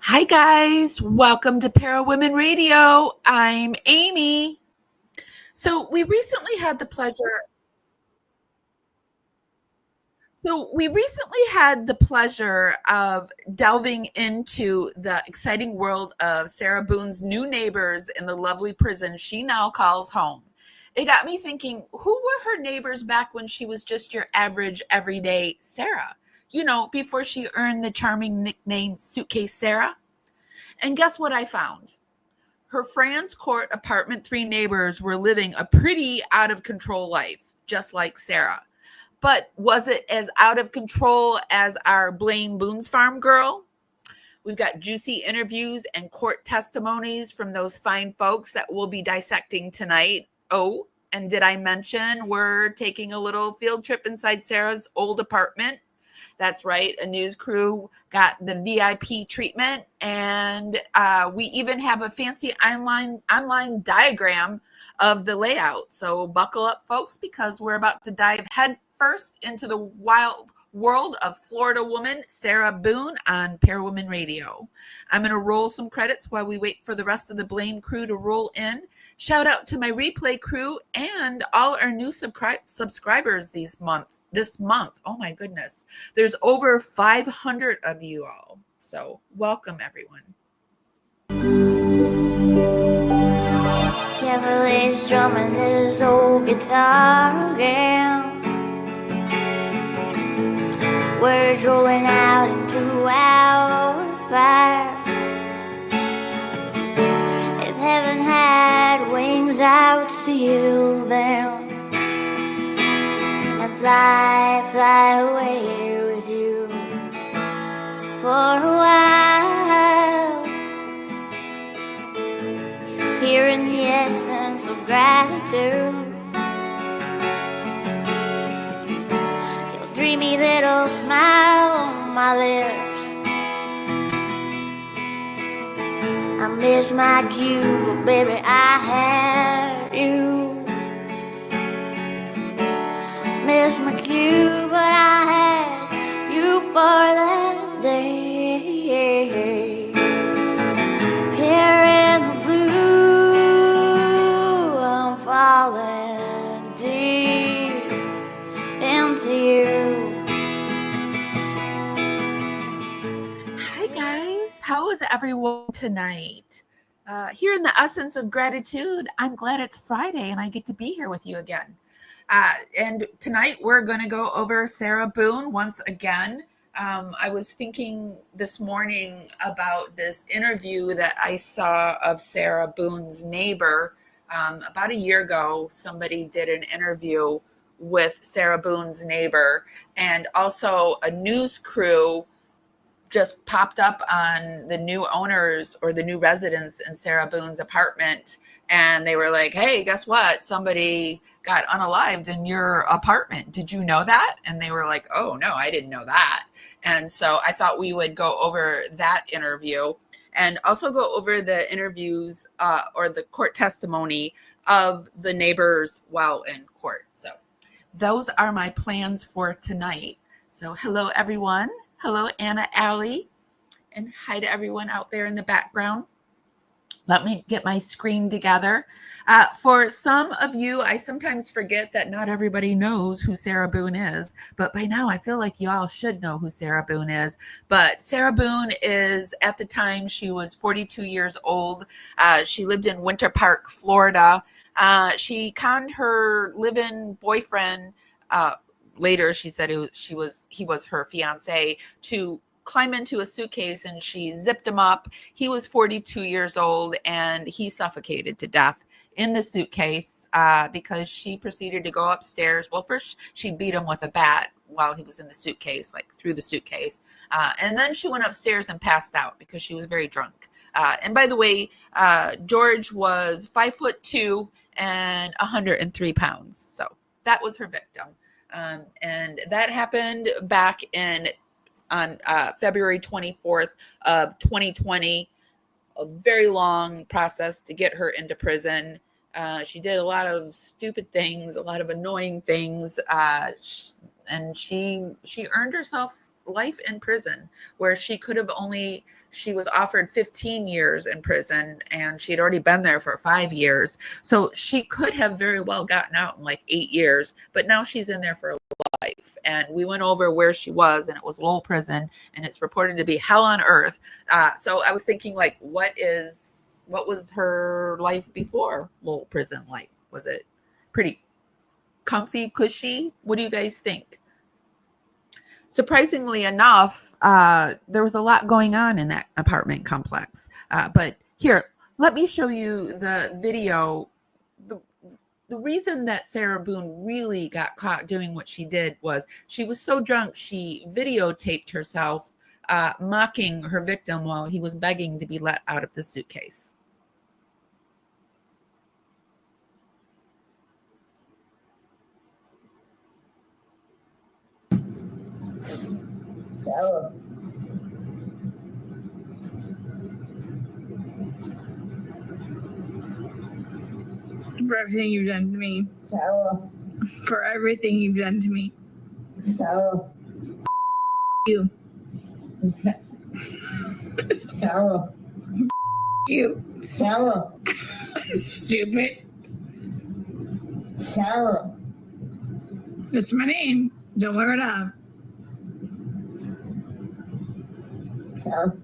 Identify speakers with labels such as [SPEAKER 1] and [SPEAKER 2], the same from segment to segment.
[SPEAKER 1] Hi, guys. Welcome to Parawomenradio. I'm Amy. So, we recently had the pleasure. of delving into the exciting world of Sarah Boone's new neighbors in the lovely prison she now calls home. It got me thinking, who were her neighbors back when she was just your average, everyday Sarah? Before she earned the charming nickname Suitcase Sarah. And guess what I found? Her Frantz Court apartment 3 neighbors were living a pretty out of control life, just like Sarah. But was it as out of control as our Blaine Boone's Farm girl? We've got juicy interviews and court testimonies from those fine folks that we'll be dissecting tonight. Oh, and did I mention we're taking a little field trip inside Sarah's old apartment? That's right. A news crew got the VIP treatment, and we even have a fancy online diagram of the layout. So buckle up, folks, because we're about to dive head first into the wild world of Florida woman Sarah Boone on Parawomen Radio. I'm going to roll some credits while we wait for the rest of the Blame crew to roll in. Shout out to my replay crew and all our new subscribers this month. Oh my goodness. There's over 500 of you all. So welcome, everyone.
[SPEAKER 2] Cavalier's drumming his old guitar again. Words rolling out into our fire. If heaven had wings, I would steal them and fly away with you for a while. Hearing the essence of gratitude, your dreamy little smile on my lips. I miss my cue, but baby, I had you. Miss my cue, but I had you for that day. Here in the blue, I'm falling deep into you.
[SPEAKER 1] Hi, guys. How is everyone tonight? Here in the essence of gratitude, I'm glad it's Friday and I get to be here with you again. And tonight we're going to go over Sarah Boone once again. I was thinking this morning about this interview that I saw of Sarah Boone's neighbor. About a year ago, somebody did an interview with Sarah Boone's neighbor, and also a news crew just popped up on the new owners or the new residents in Sarah Boone's apartment. And they were like, hey, guess what? Somebody got unalived in your apartment. Did you know that? And they were like, oh, no, I didn't know that. And so I thought we would go over that interview and also go over the interviews or the court testimony of the neighbors while in court. So those are my plans for tonight. So hello, everyone. Hello, Anna Alley, and hi to everyone out there in the background. Let me get my screen together. For some of you, I sometimes forget that not everybody knows who Sarah Boone is, but by now I feel like you all should know who Sarah Boone is. But Sarah Boone is, at the time, she was 42 years old. She lived in Winter Park, Florida. She conned her live-in boyfriend, later she said he was her fiance, to climb into a suitcase, and she zipped him up. He was 42 years old and he suffocated to death in the suitcase because she proceeded to go upstairs. Well, first she beat him with a bat while he was in the suitcase, like through the suitcase. And then she went upstairs and passed out because she was very drunk. And by the way, George was 5'2" and 103 pounds. So that was her victim. And that happened back on February 24th of 2020. A very long process to get her into prison. She did a lot of stupid things, a lot of annoying things, and she earned herself life in prison where she was offered 15 years in prison and she had already been there for 5 years. So she could have very well gotten out in like 8 years, but now she's in there for life. And we went over where she was, and it was Lowell prison, and it's reported to be hell on earth. So I was thinking, like, what was her life before Lowell prison like? Was it pretty comfy, cushy? What do you guys think? Surprisingly enough, there was a lot going on in that apartment complex. But here, let me show you the video. The reason that Sarah Boone really got caught doing what she did was she was so drunk, she videotaped herself mocking her victim while he was begging to be let out of the suitcase.
[SPEAKER 3] Sarah.
[SPEAKER 4] For everything you've done to me.
[SPEAKER 3] Sarah.
[SPEAKER 4] For everything you've done to me.
[SPEAKER 3] Sarah.
[SPEAKER 4] You.
[SPEAKER 3] Sarah.
[SPEAKER 4] You.
[SPEAKER 3] Sarah.
[SPEAKER 4] Stupid.
[SPEAKER 3] Sarah.
[SPEAKER 4] That's my name. Don't wear it up.
[SPEAKER 3] Sarah.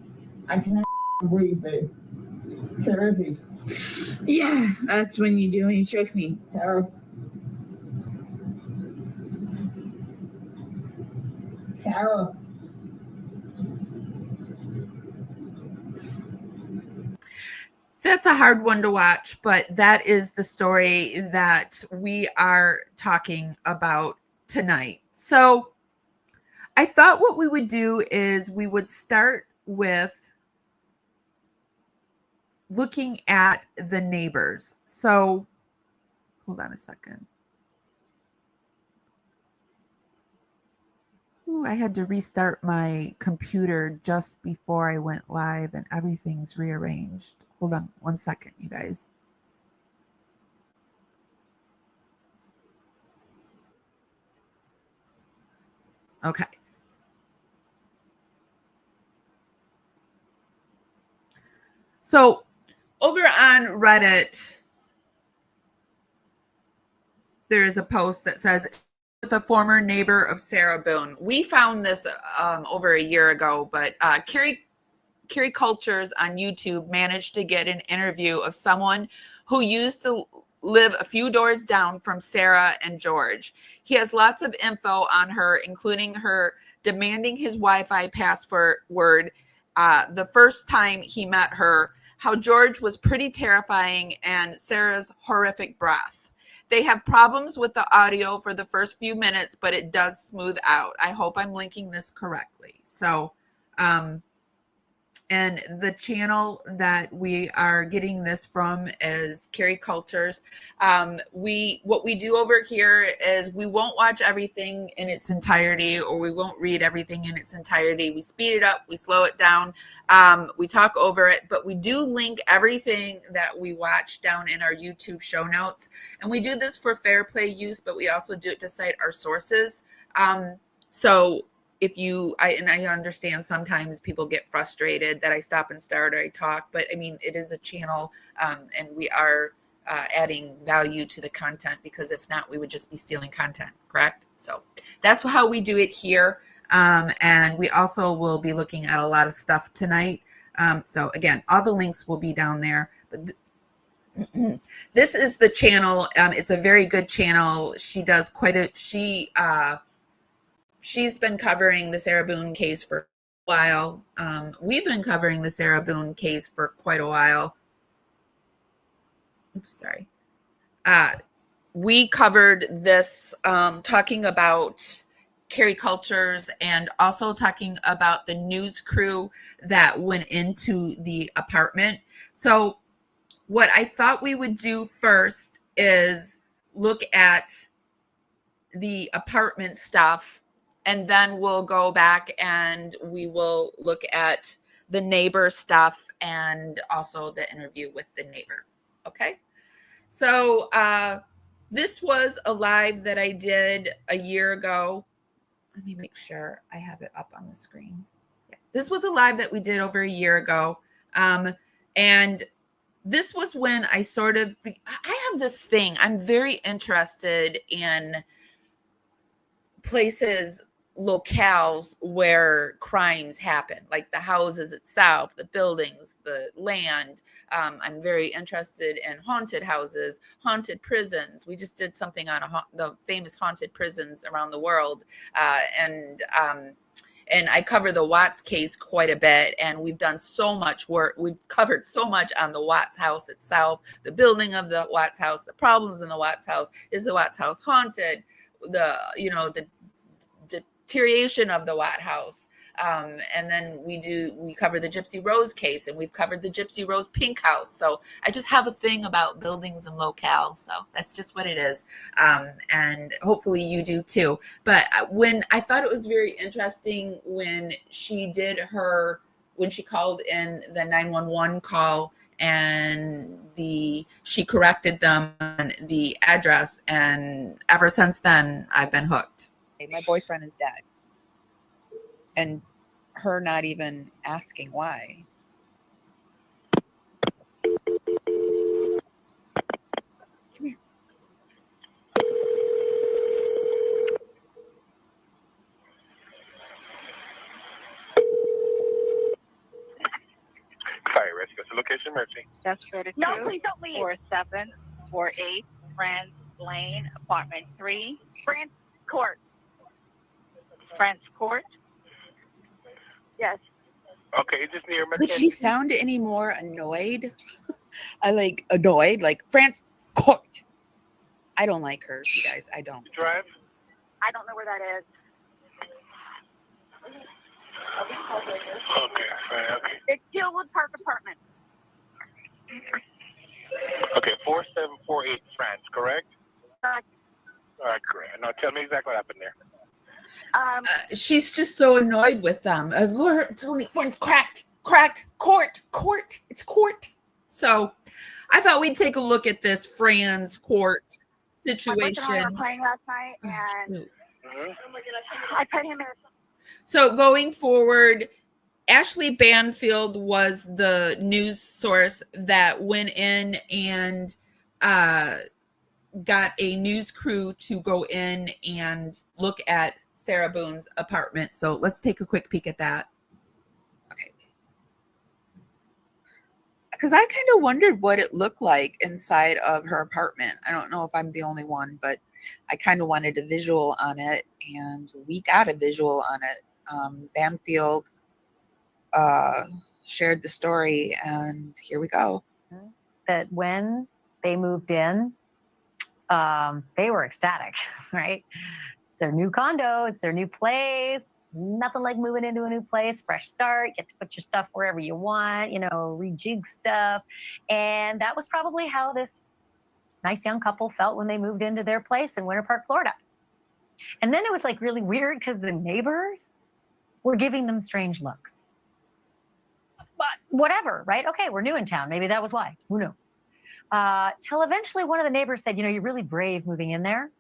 [SPEAKER 3] I cannot breathe, babe. Seriously.
[SPEAKER 4] Yeah, that's when you choke me.
[SPEAKER 3] Sarah. Sarah.
[SPEAKER 1] That's a hard one to watch, but that is the story that we are talking about tonight. So I thought what we would do is we would start with looking at the neighbors. So hold on a second. Ooh, I had to restart my computer just before I went live and everything's rearranged. Hold on one second, you guys. Okay. So over on Reddit, there is a post that says, with a former neighbor of Sarah Boone. We found this over a year ago, but Carrie Cultures on YouTube managed to get an interview of someone who used to live a few doors down from Sarah and George. He has lots of info on her, including her demanding his Wi-Fi password the first time he met her, how George was pretty terrifying, and Sarah's horrific breath. They have problems with the audio for the first few minutes, but it does smooth out. I hope I'm linking this correctly. So, and the channel that we are getting this from is Carrie Cultures. What we do over here is we won't watch everything in its entirety, or we won't read everything in its entirety. We speed it up, we slow it down, we talk over it, but we do link everything that we watch down in our YouTube show notes. And we do this for fair play use, but we also do it to cite our sources. So if I understand sometimes people get frustrated that I stop and start or I talk, but I mean, it is a channel, and we are adding value to the content, because if not, we would just be stealing content, correct? So that's how we do it here. And we also will be looking at a lot of stuff tonight. So again, all the links will be down there, but this is the channel. It's a very good channel. She does she's been covering the Sarah Boone case for a while. We've been covering the Sarah Boone case for quite a while. Oops, sorry. We covered this, talking about Carrie Cultures and also talking about the news crew that went into the apartment. So what I thought we would do first is look at the apartment stuff, and then we'll go back and we will look at the neighbor stuff and also the interview with the neighbor. Okay. So this was a live that I did a year ago. let me make sure I have it up on the screen. Yeah. This was a live that we did over a year ago. And this was when I have this thing. I'm very interested in places, locales where crimes happen, like the houses itself, the buildings, the land. I'm very interested in haunted houses, haunted prisons. We just did something on the famous haunted prisons around the world. And I cover the Watts case quite a bit, and we've done so much work. We've covered so much on the Watts house itself, the building of the Watts house, the problems in the Watts house. Is the Watts house haunted? The deterioration of the Watt house. And then we cover the Gypsy Rose case, and we've covered the Gypsy Rose Pink house. So I just have a thing about buildings and locale. So that's just what it is. And hopefully you do too. But when I thought it was very interesting when she called in the 911 call, and she corrected them on the address, and ever since then I've been hooked. My boyfriend is dead, and her not even asking why. Come here.
[SPEAKER 5] Fire rescue. So location, Mercy.
[SPEAKER 6] That's 32. No, please don't leave. 4748 Frantz Lane, apartment 3, Frantz Court. Frantz Court? Yes.
[SPEAKER 5] Okay, just near.
[SPEAKER 1] Could she sound any more annoyed? Annoyed, like Frantz Court. I don't like her, you guys. I don't.
[SPEAKER 5] Drive?
[SPEAKER 6] I don't know where that is.
[SPEAKER 5] Okay, fine, okay.
[SPEAKER 6] It's Gilwood Park Apartment.
[SPEAKER 5] Okay, 4748 France, correct? All right, correct. Now tell me exactly what happened there.
[SPEAKER 1] She's just so annoyed with them. It's only cracked, court, it's court. So I thought we'd take a look at this Frantz Court situation.
[SPEAKER 6] We were playing last night, and I put him in.
[SPEAKER 1] So going forward, Ashley Banfield was the news source that went in and got a news crew to go in and look at Sarah Boone's apartment. So let's take a quick peek at that. Okay. Because I kind of wondered what it looked like inside of her apartment. I don't know if I'm the only one, but I kind of wanted a visual on it, and we got a visual on it. Banfield shared the story, and here we go.
[SPEAKER 7] That when they moved in, they were ecstatic, right? It's their new condo, it's their new place. There's nothing like moving into a new place, fresh start, get to put your stuff wherever you want, rejig stuff. And that was probably how this nice young couple felt when they moved into their place in Winter Park, Florida. And then it was like really weird because the neighbors were giving them strange looks. But whatever, right? Okay, we're new in town. Maybe that was why. Who knows? Till eventually one of the neighbors said, you're really brave moving in there.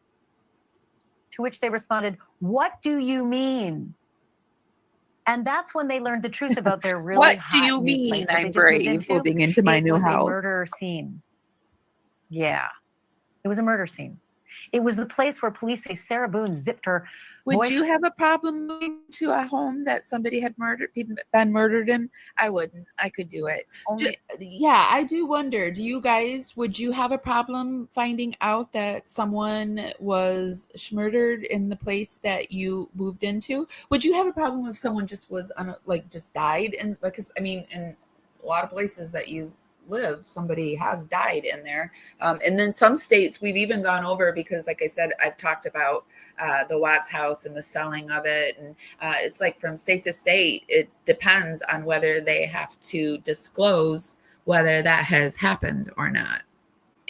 [SPEAKER 7] To which they responded, what do you mean? And that's when they learned the truth about their really
[SPEAKER 1] What
[SPEAKER 7] hot
[SPEAKER 1] do you
[SPEAKER 7] new
[SPEAKER 1] mean
[SPEAKER 7] place that
[SPEAKER 1] I'm
[SPEAKER 7] they just
[SPEAKER 1] brave moving into my new
[SPEAKER 7] It was
[SPEAKER 1] house?
[SPEAKER 7] a murder scene. Yeah, it was a murder scene. It was the place where police say Sarah Boone zipped her.
[SPEAKER 1] Would you have a problem moving to a home that somebody had been murdered in? I wouldn't. I could do it. Yeah, I do wonder. Would you have a problem finding out that someone was murdered in the place that you moved into? Would you have a problem if someone just was just died? And because in a lot of places that you live, somebody has died in there. And then some states we've even gone over, because like I said, I've talked about the Watts house and the selling of it, and it's like from state to state it depends on whether they have to disclose whether that has happened or not.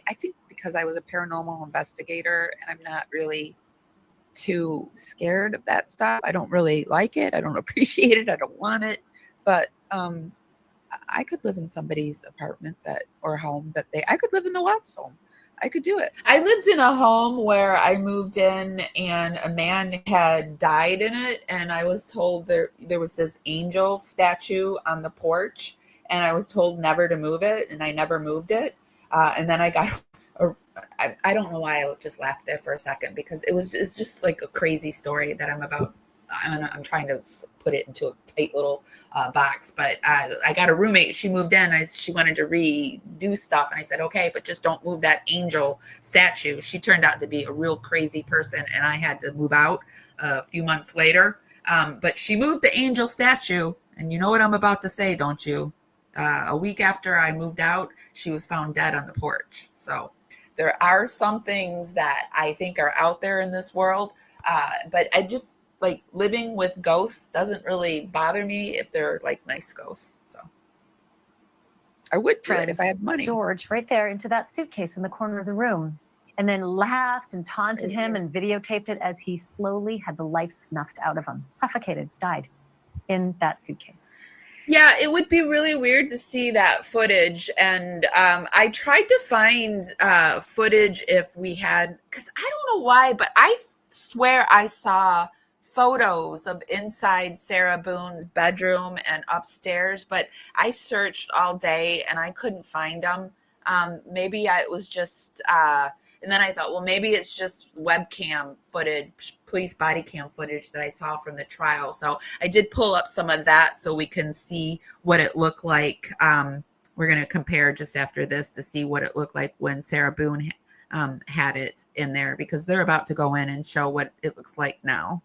[SPEAKER 1] I think because I was a paranormal investigator and I'm not really too scared of that stuff. I don't really like it. I don't appreciate it. I don't want it. But I could live in somebody's apartment or home I could live in the Watts home. I could do it. I lived in a home where I moved in and a man had died in it. And I was told there was this angel statue on the porch and I was told never to move it. And I never moved it. And then I got, I don't know why I just laughed there for a second because it's just like a crazy story that I'm trying to put it into a tight little box, but I got a roommate. She moved in. She wanted to redo stuff, and I said, okay, but just don't move that angel statue. She turned out to be a real crazy person, and I had to move out a few months later. But she moved the angel statue, and you know what I'm about to say, don't you? A week after I moved out, she was found dead on the porch. So there are some things that I think are out there in this world, but I just, like, living with ghosts doesn't really bother me if they're like nice ghosts. So I would do it if I had money.
[SPEAKER 7] George right there into that suitcase in the corner of the room, and then laughed and taunted him and videotaped it as he slowly had the life snuffed out of him, suffocated, died in that suitcase.
[SPEAKER 1] Yeah, it would be really weird to see that footage. And I tried to find footage if we had, because I don't know why, but I swear I saw photos of inside Sarah Boone's bedroom and upstairs, but I searched all day and I couldn't find them. Maybe it was just, and then I thought, well, maybe it's just webcam footage, police body cam footage that I saw from the trial. So I did pull up some of that so we can see what it looked like. We're going to compare just after this to see what it looked like when Sarah Boone had it in there, because they're about to go in and show what it looks like now.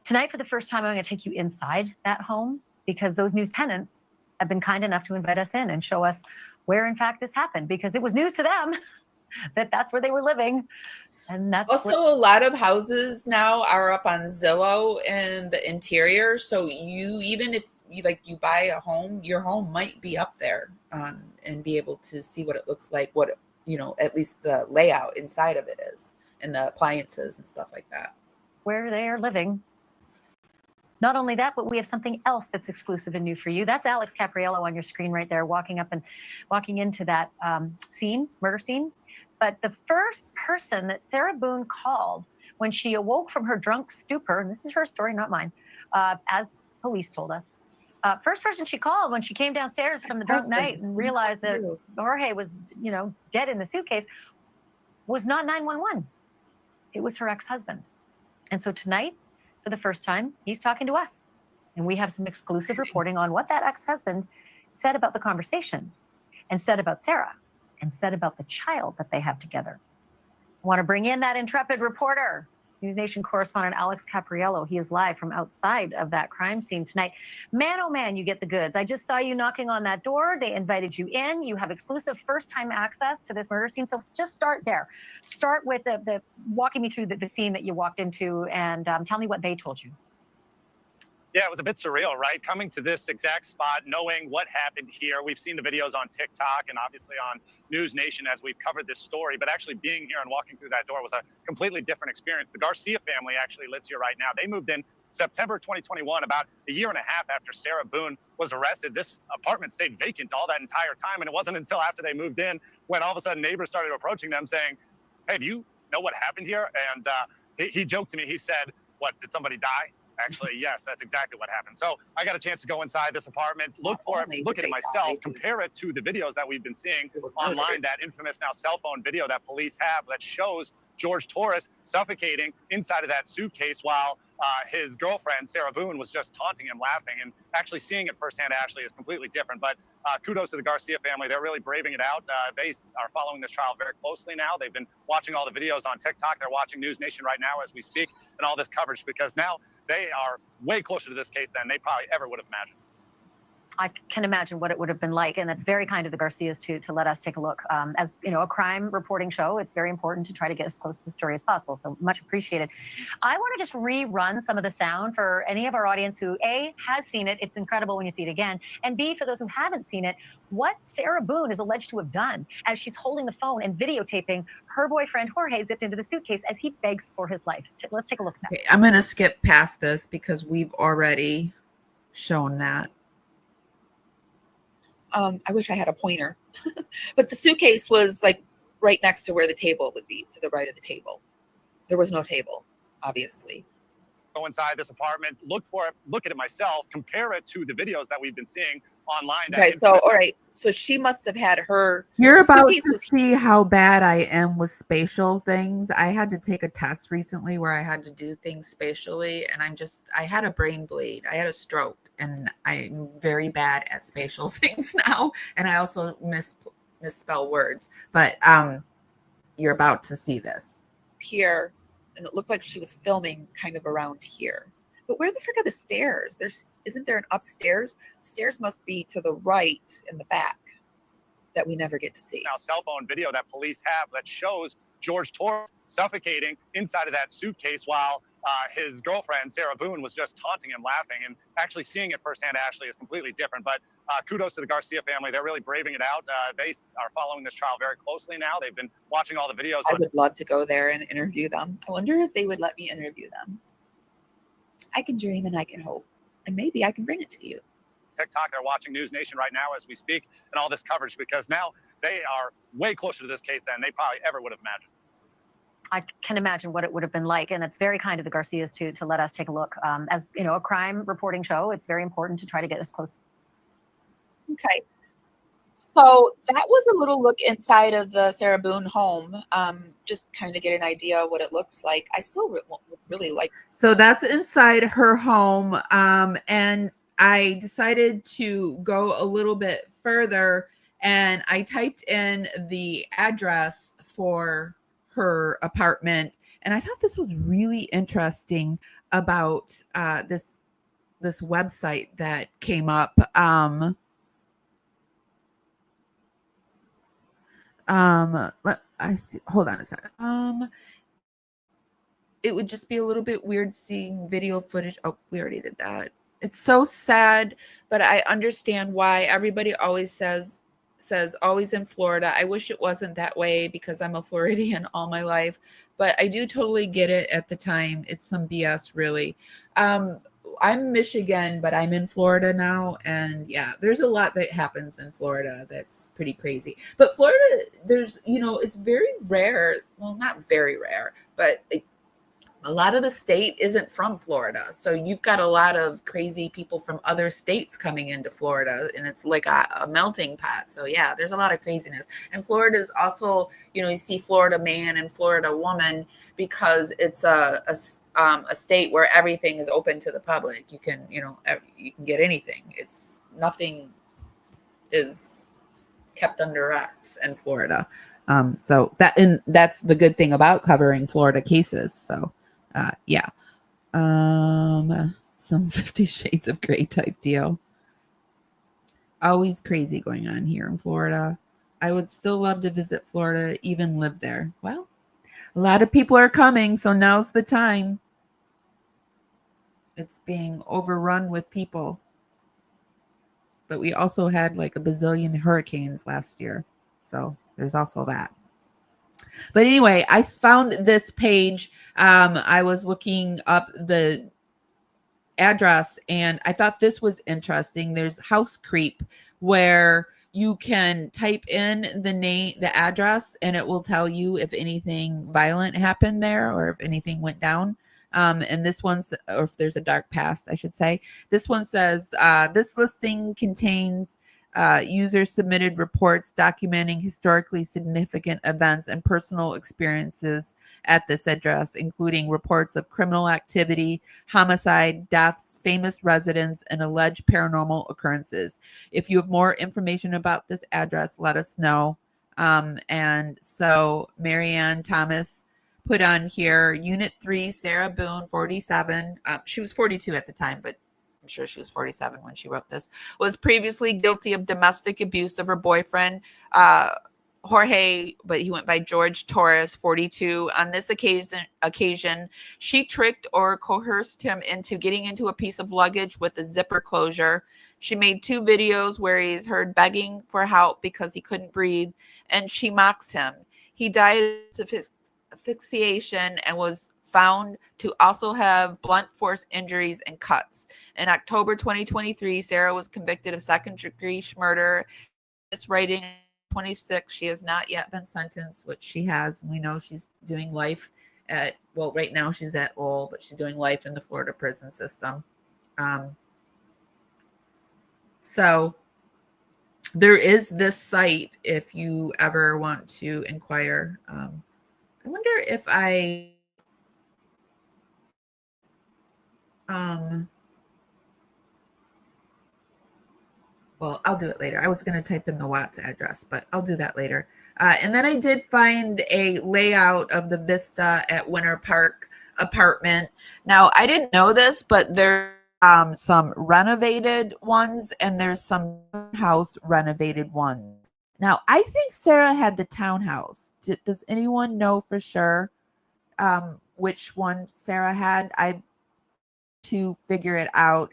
[SPEAKER 7] Tonight, for the first time, I'm going to take you inside that home because those new tenants have been kind enough to invite us in and show us where, in fact, this happened, because it was news to them that that's where they were living. And that's
[SPEAKER 1] also a lot of houses now are up on Zillow in the interior. So even if you buy a home, your home might be up there and be able to see what it looks like, what, at least the layout inside of it is, and the appliances and stuff like that.
[SPEAKER 7] Where they are living. Not only that, but we have something else that's exclusive and new for you. That's Alex Capriello on your screen right there, walking into that murder scene. But the first person that Sarah Boone called when she awoke from her drunk stupor, and this is her story, not mine, as police told us, first person she called when she came downstairs from the drunk night and realized that Jorge was, dead in the suitcase, was not 911. It was her ex-husband. And so tonight, for the first time, he's talking to us. And we have some exclusive reporting on what that ex-husband said about the conversation, and said about Sarah, and said about the child that they have together. I want to bring in that intrepid reporter, News Nation correspondent Alex Capriello. He is live from outside of that crime scene tonight. Man, oh man, you get the goods. I just saw you knocking on that door. They invited you in. You have exclusive first-time access to this murder scene. So just start there. Start with the walking me through the scene that you walked into, and tell me what they told you.
[SPEAKER 8] Yeah, it was a bit surreal, right? Coming to this exact spot, knowing what happened here. We've seen the videos on TikTok and obviously on News Nation as we've covered this story, but actually being here and walking through that door was a completely different experience. The Garcia family actually lives here right now. They moved in September 2021, about a year and a half after Sarah Boone was arrested. This apartment stayed vacant all that entire time, and it wasn't until after they moved in when all of a sudden neighbors started approaching them saying, hey, do you know what happened here? And he joked to me, he said, what, did somebody die? Actually, yes, that's exactly what happened. So I got a chance to go inside this apartment, look at it myself, compare it to the videos that we've been seeing online, that infamous now cell phone video that police have that shows George Torres suffocating inside of that suitcase while his girlfriend, Sarah Boone, was just taunting him, laughing. And actually seeing it firsthand, Ashley, is completely different. But kudos to the Garcia family. They're really braving it out. They are following this trial very closely now. They've been watching all the videos on TikTok. They're watching News Nation right now as we speak, and all this coverage, because now they are way closer to this case than they probably ever would have imagined.
[SPEAKER 7] I can imagine what it would have been like, and that's very kind of the Garcias to let us take a look. As you know, a crime reporting show, it's very important to try to get as close to the story as possible, so much appreciated. I want to just rerun some of the sound for any of our audience who, A, has seen it, it's incredible when you see it again, and B, for those who haven't seen it, what Sarah Boone is alleged to have done as she's holding the phone and videotaping her boyfriend Jorge zipped into the suitcase as he begs for his life. Let's take a look at that.
[SPEAKER 1] Okay, I'm going to skip past this because we've already shown that. I wish I had a pointer, but the suitcase was like right next to where the table would be, to the right of the table. There was no table, obviously.
[SPEAKER 8] Go inside this apartment, look at it myself, compare it to the videos that we've been seeing online.
[SPEAKER 1] Okay, so all right, so she must have had her.
[SPEAKER 9] You're about to
[SPEAKER 1] was,
[SPEAKER 9] see how bad I am with spatial things. I had to take a test recently where I had to do things spatially, and I had a brain bleed. I had a stroke, and I'm very bad at spatial things now, and I also misspell words. But you're about to see this
[SPEAKER 1] here, and it looked like she was filming kind of around here. But where the frick are the stairs? Isn't there an upstairs? The stairs must be to the right in the back that we never get to see.
[SPEAKER 8] Now, cell phone video that police have that shows George Torres suffocating inside of that suitcase while his girlfriend, Sarah Boone, was just taunting him, laughing, and actually seeing it firsthand, Ashley, is completely different. But kudos to the Garcia family. They're really braving it out. They are following this trial very closely now. They've been watching all the videos.
[SPEAKER 1] I would love to go there and interview them. I wonder if they would let me interview them. I can dream and I can hope, and maybe I can bring it to you.
[SPEAKER 8] TikTok, they're watching News Nation right now as we speak, and all this coverage, because now they are way closer to this case than they probably ever would have imagined.
[SPEAKER 7] I can imagine what it would have been like, and it's very kind of the Garcias to let us take a look. As you know, a crime reporting show, it's very important to try to get as close.
[SPEAKER 1] Okay, so that was a little look inside of the Sarah Boone home. Just kind of get an idea of what it looks like. I still really like.
[SPEAKER 9] So that's inside her home, and I decided to go a little bit further, and I typed in the address for her apartment, and I thought this was really interesting about this website that came up. I see. Hold on a second. It would just be a little bit weird seeing video footage. Oh, we already did that. It's so sad, but I understand why everybody always says always in Florida. I wish it wasn't that way because I'm a Floridian all my life, but I do totally get it at the time. It's some BS, really. I'm Michigan, but I'm in Florida now, and yeah, there's a lot that happens in Florida that's pretty crazy. But Florida, there's, it's very rare. Well, not very rare, but a lot of the state isn't from Florida. So you've got a lot of crazy people from other states coming into Florida, and it's like a melting pot. So yeah, there's a lot of craziness. And Florida is also, you see Florida man and Florida woman because it's a state where everything is open to the public. You can, you can get anything. Nothing is kept under wraps in Florida. So that's the good thing about covering Florida cases. So yeah. Some 50 Shades of Grey type deal. Always crazy going on here in Florida. I would still love to visit Florida, even live there. Well, a lot of people are coming, so now's the time. It's being overrun with people. But we also had like a bazillion hurricanes last year. So there's also that. But anyway, I found this page. I was looking up the address, and I thought this was interesting. There's House Creep, where you can type in the address, and it will tell you if anything violent happened there or if anything went down. And this one's, or if there's a dark past, I should say. This one says, this listing contains user-submitted reports documenting historically significant events and personal experiences at this address, including reports of criminal activity, homicide, deaths, famous residents, and alleged paranormal occurrences. If you have more information about this address, let us know. And so Marianne Thomas put on here, Unit 3, Sarah Boone, 47. She was 42 at the time, but I'm sure she was 47 when she wrote this, was previously guilty of domestic abuse of her boyfriend, Jorge, but he went by George Torres, 42. On this occasion, she tricked or coerced him into getting into a piece of luggage with a zipper closure. She made 2 videos where he is heard begging for help because he couldn't breathe, and she mocks him. He died of asphyxiation and was found to also have blunt force injuries and cuts. In October 2023, Sarah was convicted of second-degree murder, miswriting 26. She has not yet been sentenced, which she has. We know she's doing life at, well, right now she's at Lowell, but she's doing life in the Florida prison system. So there is this site if you ever want to inquire. I wonder if well, I'll do it later. I was going to type in the Watts address, but I'll do that later. And then I did find a layout of the vista at Winter Park apartment. Now, I didn't know this, but there's some renovated ones and there's some house renovated ones. Now, I think Sarah had the townhouse. Does anyone know for sure which one Sarah had? I've to figure it out.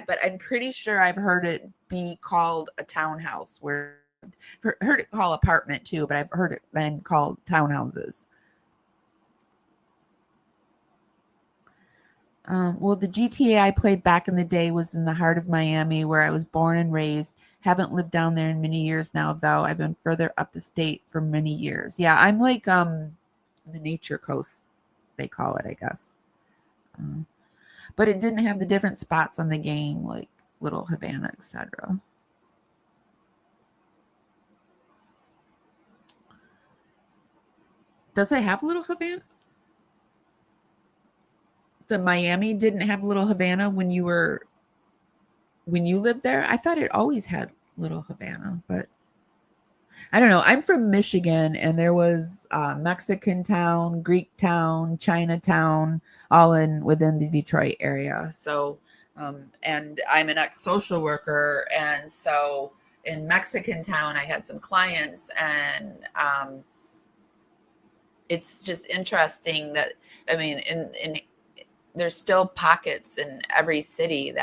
[SPEAKER 9] But I'm pretty sure I've heard it be called a townhouse, where I've heard it called apartment too, but I've heard it been called townhouses. Well, the GTA I played back in the day was in the heart of Miami, where I was born and raised. Haven't lived down there in many years now, though. I've been further up the state for many years. Yeah, I'm like the Nature Coast, they call it, I guess. But it didn't have the different spots on the game, like Little Havana, etc. Does it have Little Havana? The Miami didn't have Little Havana when you lived there? I thought it always had Little Havana, but I don't know. I'm from Michigan, and there was Mexican town, Greek town, Chinatown, all within the Detroit area. So, and I'm an ex-social worker, and so in Mexican town, I had some clients, and it's just interesting that, I mean, in there's still pockets in every city,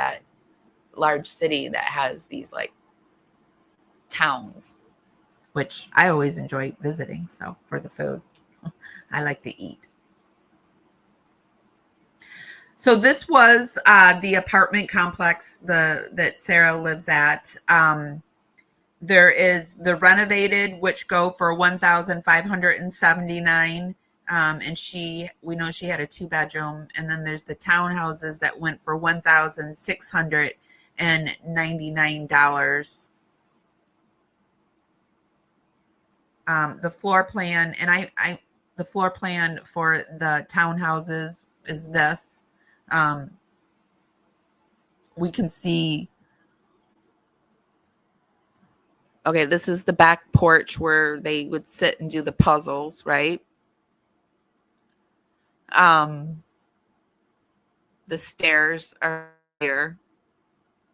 [SPEAKER 9] large city that has these like towns, which I always enjoy visiting. So for the food, I like to eat. So this was the apartment complex that Sarah lives at. There is the renovated, which go for $1,579. And we know she had a 2-bedroom. And then there's the townhouses that went for $1,699. The floor plan, and the floor plan for the townhouses is this. We can see, okay, this is the back porch where they would sit and do the puzzles, right? The stairs are here,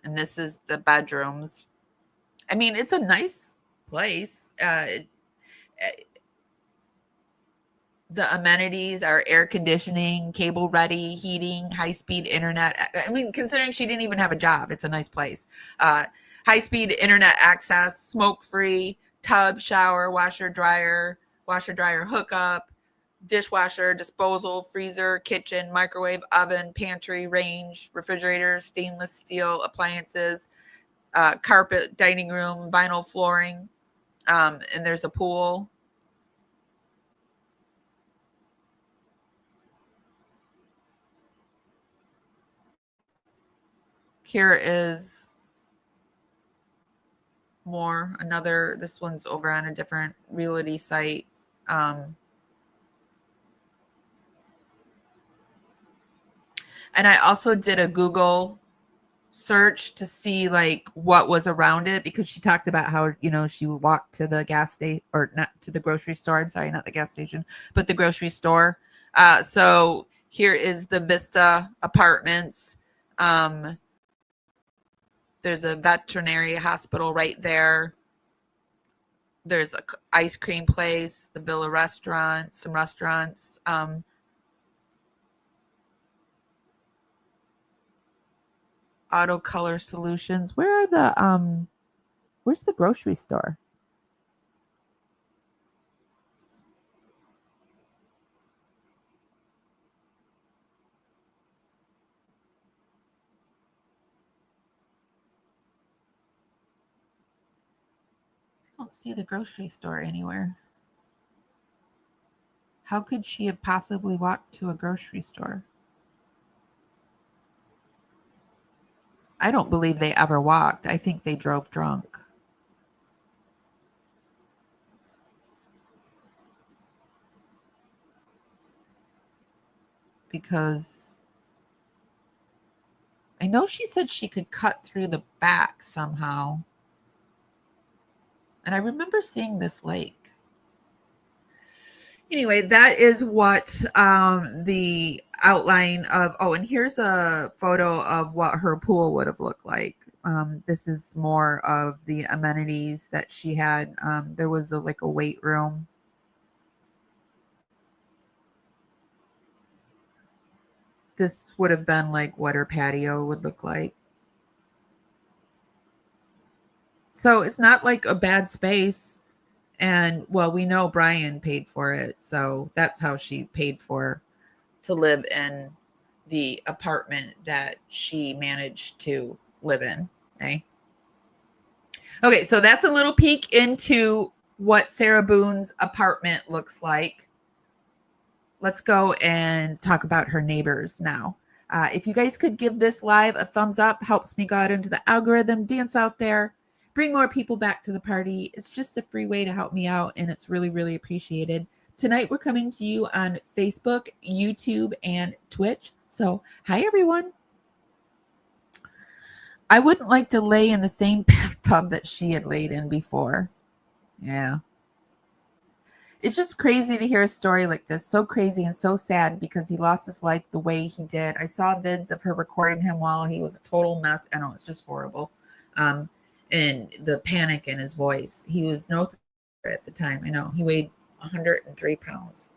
[SPEAKER 9] and this is the bedrooms. I mean, it's a nice place. The amenities are air conditioning, cable ready, heating, high-speed internet. I mean, considering she didn't even have a job, it's a nice place. High-speed internet access, smoke-free, tub, shower, washer, dryer hookup, dishwasher, disposal, freezer, kitchen, microwave, oven, pantry, range, refrigerator, stainless steel appliances, carpet, dining room, vinyl flooring, and there's a pool. Here is more, this one's over on a different realty site. And I also did a Google search to see like what was around it, because she talked about how, she would walk to the gas station, or not to the grocery store. I'm sorry, not the gas station, but the grocery store. So here is the Vista Apartments. There's a veterinary hospital right there. There's a ice cream place, the Villa restaurant, some restaurants. Auto Color Solutions. Where's the grocery store? don't see the grocery store anywhere. How could she have possibly walked to a grocery store? I don't believe they ever walked. I think they drove drunk. Because I know she said she could cut through the back somehow. And I remember seeing this lake. Anyway, that is what the outline of, oh, and here's a photo of what her pool would have looked like. This is more of the amenities that she had. There was like a weight room. This would have been like what her patio would look like. So it's not like a bad space. And well, we know Brian paid for it. So that's how she paid for to live in the apartment that she managed to live in. Okay, so that's a little peek into what Sarah Boone's apartment looks like. Let's go and talk about her neighbors now. If you guys could give this live a thumbs up, helps me go out into the algorithm, dance out there, bring more people back to the party. It's just a free way to help me out, and it's really, really appreciated. Tonight, we're coming to you on Facebook, YouTube, and Twitch. So, hi, everyone. I wouldn't like to lay in the same bathtub that she had laid in before. Yeah. It's just crazy to hear a story like this. So crazy and so sad because he lost his life the way he did. I saw vids of her recording him while he was a total mess. I know, it's just horrible. And the panic in his voice. He was no threat at the time. I know. He weighed 103 pounds.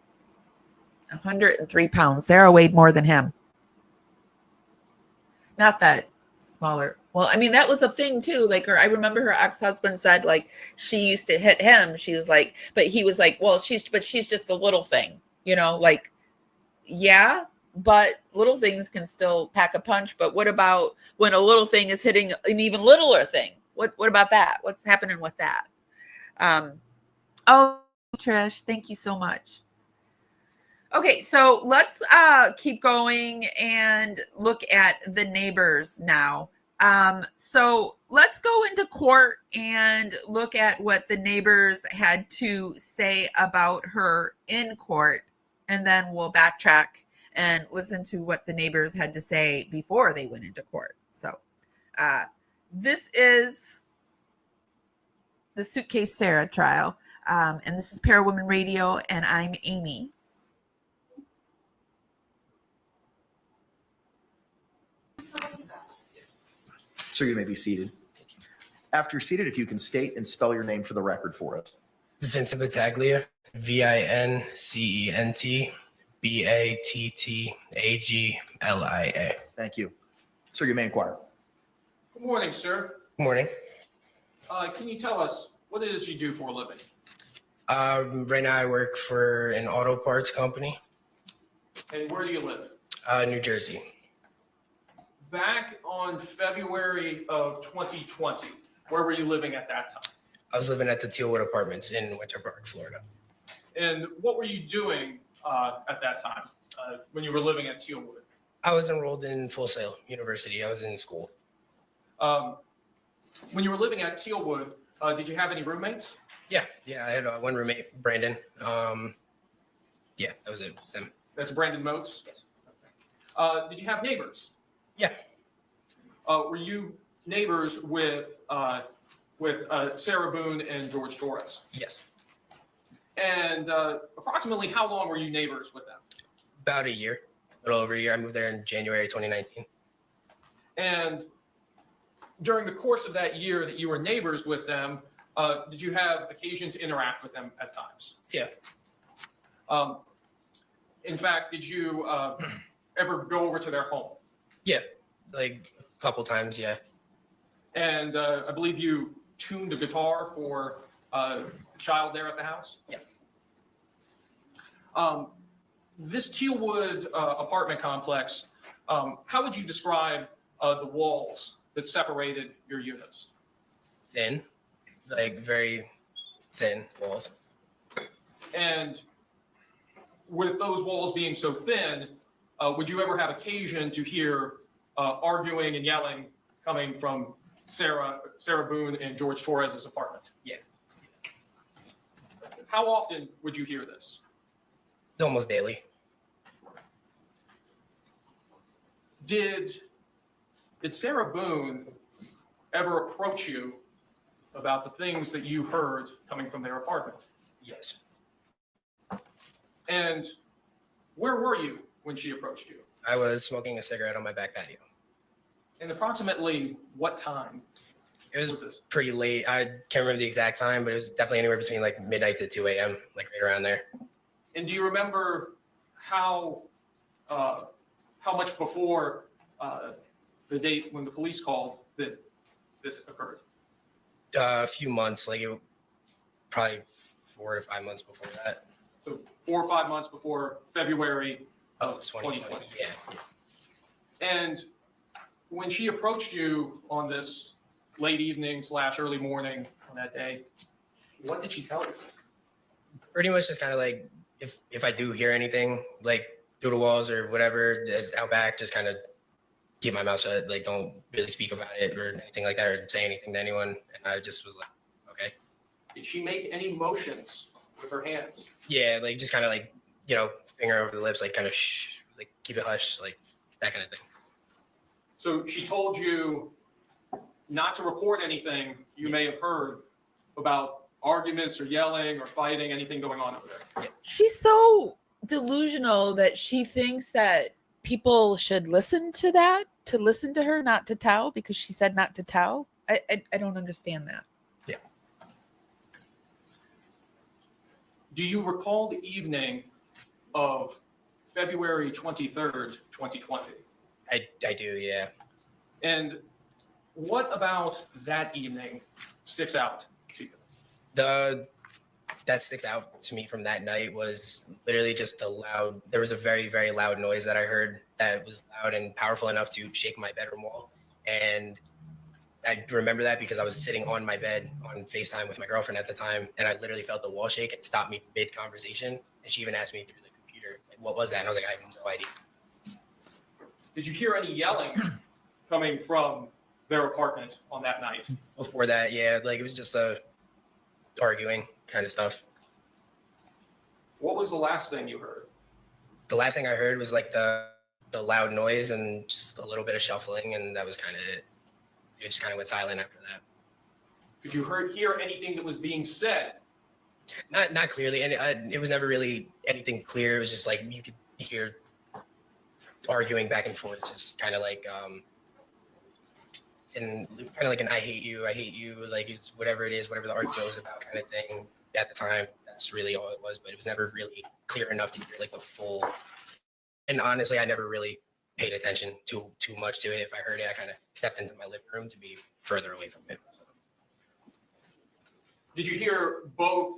[SPEAKER 9] 103 pounds. Sarah weighed more than him. Not that smaller. Well, I mean, that was a thing too. Like I remember her ex-husband said, like, she used to hit him. She was like, but he was like, well, she's just a little thing, you know, like, yeah, but little things can still pack a punch. But what about when a little thing is hitting an even littler thing? What about that? What's happening with that? Oh, Trish, thank you so much. Okay, so let's keep going and look at the neighbors now. So let's go into court and look at what the neighbors had to say about her in court, and then we'll backtrack and listen to what the neighbors had to say before they went into court. So this is the Suitcase Sarah trial, and this is Parawomenradio, and I'm Amy.
[SPEAKER 10] So you may be seated. After you're seated, if you can state and spell your name for the record for us.
[SPEAKER 11] Vincent Battaglia, Vincent Battaglia.
[SPEAKER 10] Thank you. Sir, you may inquire.
[SPEAKER 12] Good morning, sir.
[SPEAKER 11] Good morning.
[SPEAKER 12] Can you tell us what it is you do for a living?
[SPEAKER 11] Right now I work for an auto parts company.
[SPEAKER 12] And where do you live?
[SPEAKER 11] New Jersey.
[SPEAKER 12] Back on February of 2020, where were you living at that time?
[SPEAKER 11] I was living at the Tealwood Apartments in Winter Park, Florida.
[SPEAKER 12] And what were you doing at that time when you were living at Tealwood?
[SPEAKER 11] I was enrolled in Full Sail University. I was in school.
[SPEAKER 12] When you were living at Tealwood, did you have any roommates?
[SPEAKER 11] Yeah, I had one roommate, Brandon. Yeah, that was it. Them.
[SPEAKER 12] That's Brandon Motes?
[SPEAKER 11] Yes.
[SPEAKER 12] Did you have neighbors?
[SPEAKER 11] Yeah.
[SPEAKER 12] Were you neighbors with Sarah Boone and George Torres?
[SPEAKER 11] Yes.
[SPEAKER 12] And approximately how long were you neighbors with them?
[SPEAKER 11] About a year, a little over a year. I moved there in January 2019.
[SPEAKER 12] And during the course of that year that you were neighbors with them, did you have occasion to interact with them at times?
[SPEAKER 11] Yeah.
[SPEAKER 12] In fact, did you ever go over to their home?
[SPEAKER 11] Yeah, like a couple times, yeah.
[SPEAKER 12] And I believe you tuned a guitar for a child there at the house?
[SPEAKER 11] Yeah.
[SPEAKER 12] This Tealwood apartment complex, how would you describe the walls that separated your units?
[SPEAKER 11] Thin, like very thin walls.
[SPEAKER 12] And with those walls being so thin, would you ever have occasion to hear arguing and yelling coming from Sarah Boone and George Torres's apartment?
[SPEAKER 11] Yeah.
[SPEAKER 12] How often would you hear this?
[SPEAKER 11] Almost daily.
[SPEAKER 12] Did Sarah Boone ever approach you about the things that you heard coming from their apartment?
[SPEAKER 11] Yes.
[SPEAKER 12] And where were you when she approached you?
[SPEAKER 11] I was smoking a cigarette on my back patio.
[SPEAKER 12] And approximately what time?
[SPEAKER 11] It was
[SPEAKER 12] this?
[SPEAKER 11] pretty late. I can't remember the exact time, but it was definitely anywhere between like midnight to 2 a.m., like right around there.
[SPEAKER 12] And do you remember how much before the date when the police called that this occurred?
[SPEAKER 11] A few months, like probably 4 to 5 months before that.
[SPEAKER 12] So 4 or 5 months before February of 2020.
[SPEAKER 11] Yeah.
[SPEAKER 12] And when she approached you on this late evening / early morning on that day, what did she tell you?
[SPEAKER 11] Pretty much just kind of like, if I do hear anything, like through the walls or whatever is out back, just kind of keep my mouth shut. Like, don't really speak about it or anything like that or say anything to anyone. And I just was like, okay.
[SPEAKER 12] Did she make any motions with her hands?
[SPEAKER 11] Yeah, like just kind of like, finger over the lips, like kind of shh, like keep it hush, like that kind of thing.
[SPEAKER 12] So she told you not to report anything you may have heard about arguments or yelling or fighting, anything going on over there.
[SPEAKER 11] Yeah.
[SPEAKER 1] She's so delusional that she thinks that people should listen to her, not to tell, because she said not to tell. I don't understand that.
[SPEAKER 11] Yeah.
[SPEAKER 12] Do you recall the evening of February 23rd, 2020?
[SPEAKER 11] I do, yeah.
[SPEAKER 12] And what about that evening sticks out to you?
[SPEAKER 11] That sticks out to me from that night was literally just there was a very, very loud noise that I heard that was loud and powerful enough to shake my bedroom wall. And I remember that because I was sitting on my bed on FaceTime with my girlfriend at the time, and I literally felt the wall shake and stopped me mid-conversation. And she even asked me through the computer, like, what was that? And I was like, I have no idea.
[SPEAKER 12] Did you hear any yelling coming from their apartment on that night?
[SPEAKER 11] Before that, yeah, like it was just arguing kind of stuff.
[SPEAKER 12] What was the last thing you heard?
[SPEAKER 11] The last thing I heard was like the loud noise and just a little bit of shuffling, and that was kind of it. It just kind of went silent after that.
[SPEAKER 12] Could you hear anything that was being said?
[SPEAKER 11] Not clearly, and it was never really anything clear. It was just like you could hear arguing back and forth, just kind of like and kind of like an I hate you, like it's whatever it is, whatever the argument was about kind of thing. At the time, that's really all it was, but it was never really clear enough to hear like the full. And honestly, I never really paid attention too much to it. If I heard it, I kind of stepped into my living room to be further away from it.
[SPEAKER 12] Did you hear both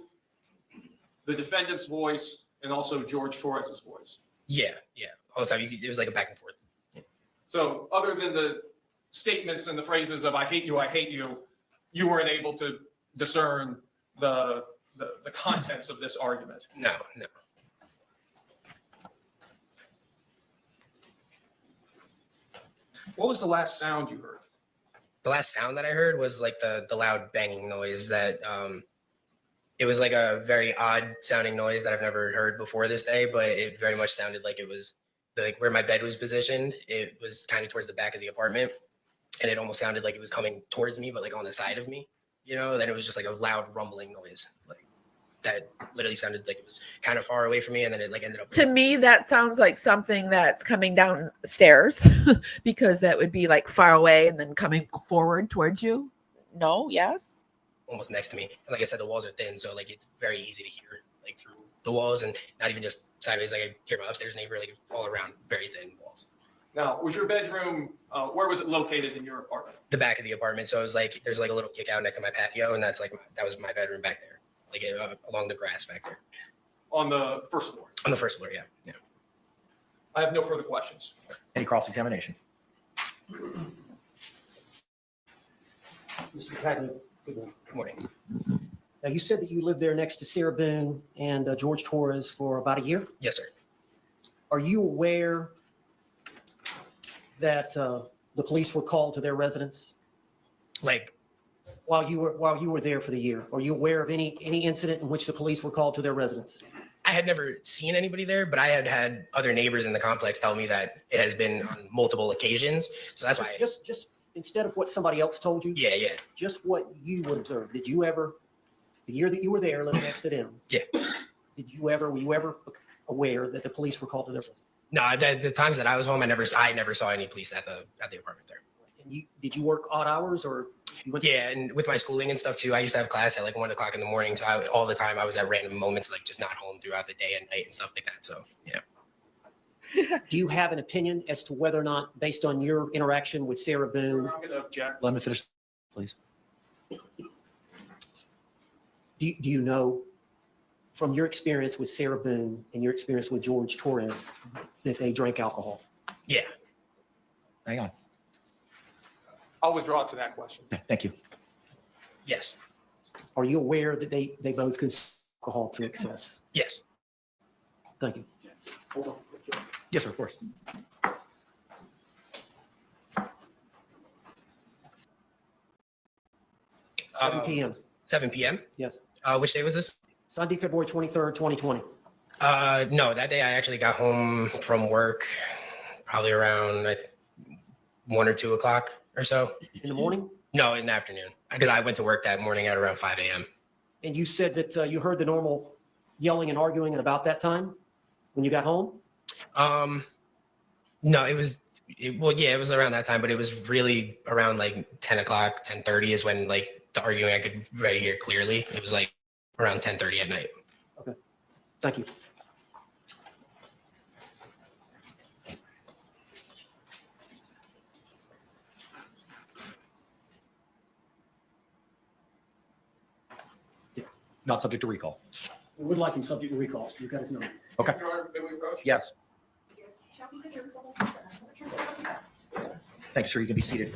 [SPEAKER 12] the defendant's voice and also George Torres's voice?
[SPEAKER 11] Yeah. All the time, it was like a back and forth. Yeah.
[SPEAKER 12] So other than the statements and the phrases of I hate you, you weren't able to discern the contents of this argument?
[SPEAKER 11] No.
[SPEAKER 12] What was the last sound you heard?
[SPEAKER 11] The last sound that I heard was like the loud banging noise that it was like a very odd sounding noise that I've never heard before this day, but it very much sounded like it was like where my bed was positioned. It was kind of towards the back of the apartment, and it almost sounded like it was coming towards me, but like on the side of me, then it was just like a loud rumbling noise. Like that literally sounded like it was kind of far away from me, and then it like ended up.
[SPEAKER 1] To me, that sounds like something that's coming downstairs because that would be like far away and then coming forward towards you. No, yes.
[SPEAKER 11] Almost next to me. And like I said, the walls are thin, so like it's very easy to hear like through the walls, and not even just sideways. Like I hear my upstairs neighbor, like all around, very thin walls.
[SPEAKER 12] Now, was your bedroom, where was it located in your apartment?
[SPEAKER 11] The back of the apartment. So it was like, there's like a little kick out next to my patio, and that's like, that was my bedroom back there, like along the grass back there.
[SPEAKER 12] On the first floor?
[SPEAKER 11] On the first floor, yeah.
[SPEAKER 12] I have no further questions.
[SPEAKER 10] Any cross-examination?
[SPEAKER 13] Mr. Caddy, good
[SPEAKER 11] Good morning.
[SPEAKER 13] Now, you said that you lived there next to Sarah Boone and George Torres for about a year.
[SPEAKER 11] Yes, sir.
[SPEAKER 13] Are you aware that the police were called to their residence?
[SPEAKER 11] Like,
[SPEAKER 13] while you were there for the year, are you aware of any incident in which the police were called to their residence?
[SPEAKER 11] I had never seen anybody there, but I had had other neighbors in the complex tell me that it has been on multiple occasions. So that's why.
[SPEAKER 13] Just instead of what somebody else told you.
[SPEAKER 11] Yeah, yeah.
[SPEAKER 13] Just what you would observe. Did you ever, the year that you were there living next to them?
[SPEAKER 11] Yeah.
[SPEAKER 13] Were you ever aware that the police were called to their residence?
[SPEAKER 11] No, the times that I was home, I never saw any police at the apartment there.
[SPEAKER 13] And did you work odd hours or?
[SPEAKER 11] Yeah, and with my schooling and stuff too, I used to have class at like 1 o'clock in the morning. So all the time I was at random moments, like just not home throughout the day and night and stuff like that. So yeah.
[SPEAKER 13] Do you have an opinion as to whether or not, based on your interaction with Sarah Boone?
[SPEAKER 12] I'm going to object.
[SPEAKER 10] Let me finish, please.
[SPEAKER 13] Do you know from your experience with Sarah Boone and your experience with George Torres that they drank alcohol?
[SPEAKER 11] Yeah.
[SPEAKER 10] Hang on.
[SPEAKER 12] I'll withdraw to that question.
[SPEAKER 10] Thank you.
[SPEAKER 11] Yes.
[SPEAKER 13] Are you aware that they both consume alcohol to excess?
[SPEAKER 11] Yes.
[SPEAKER 13] Thank you.
[SPEAKER 12] Hold on.
[SPEAKER 10] Yes, sir, of course.
[SPEAKER 13] 7 p.m.
[SPEAKER 11] 7 p.m.?
[SPEAKER 13] Yes.
[SPEAKER 11] Which day was this?
[SPEAKER 13] Sunday, February 23rd, 2020.
[SPEAKER 11] No, that day I actually got home from work probably around 1 or 2 o'clock or so.
[SPEAKER 13] In the morning?
[SPEAKER 11] No, in the afternoon. Because I went to work that morning at around 5 a.m.
[SPEAKER 13] And you said that you heard the normal yelling and arguing at about that time when you got home?
[SPEAKER 11] No, it was around that time, but it was really around like 10 o'clock, 10:30 is when like the arguing I could really hear clearly. It was like around 10:30 at night.
[SPEAKER 13] Okay. Thank you.
[SPEAKER 10] Not subject to recall.
[SPEAKER 13] We would like him subject to recall. You've got his number.
[SPEAKER 10] Okay. Yes. Thanks, sir. You can be seated.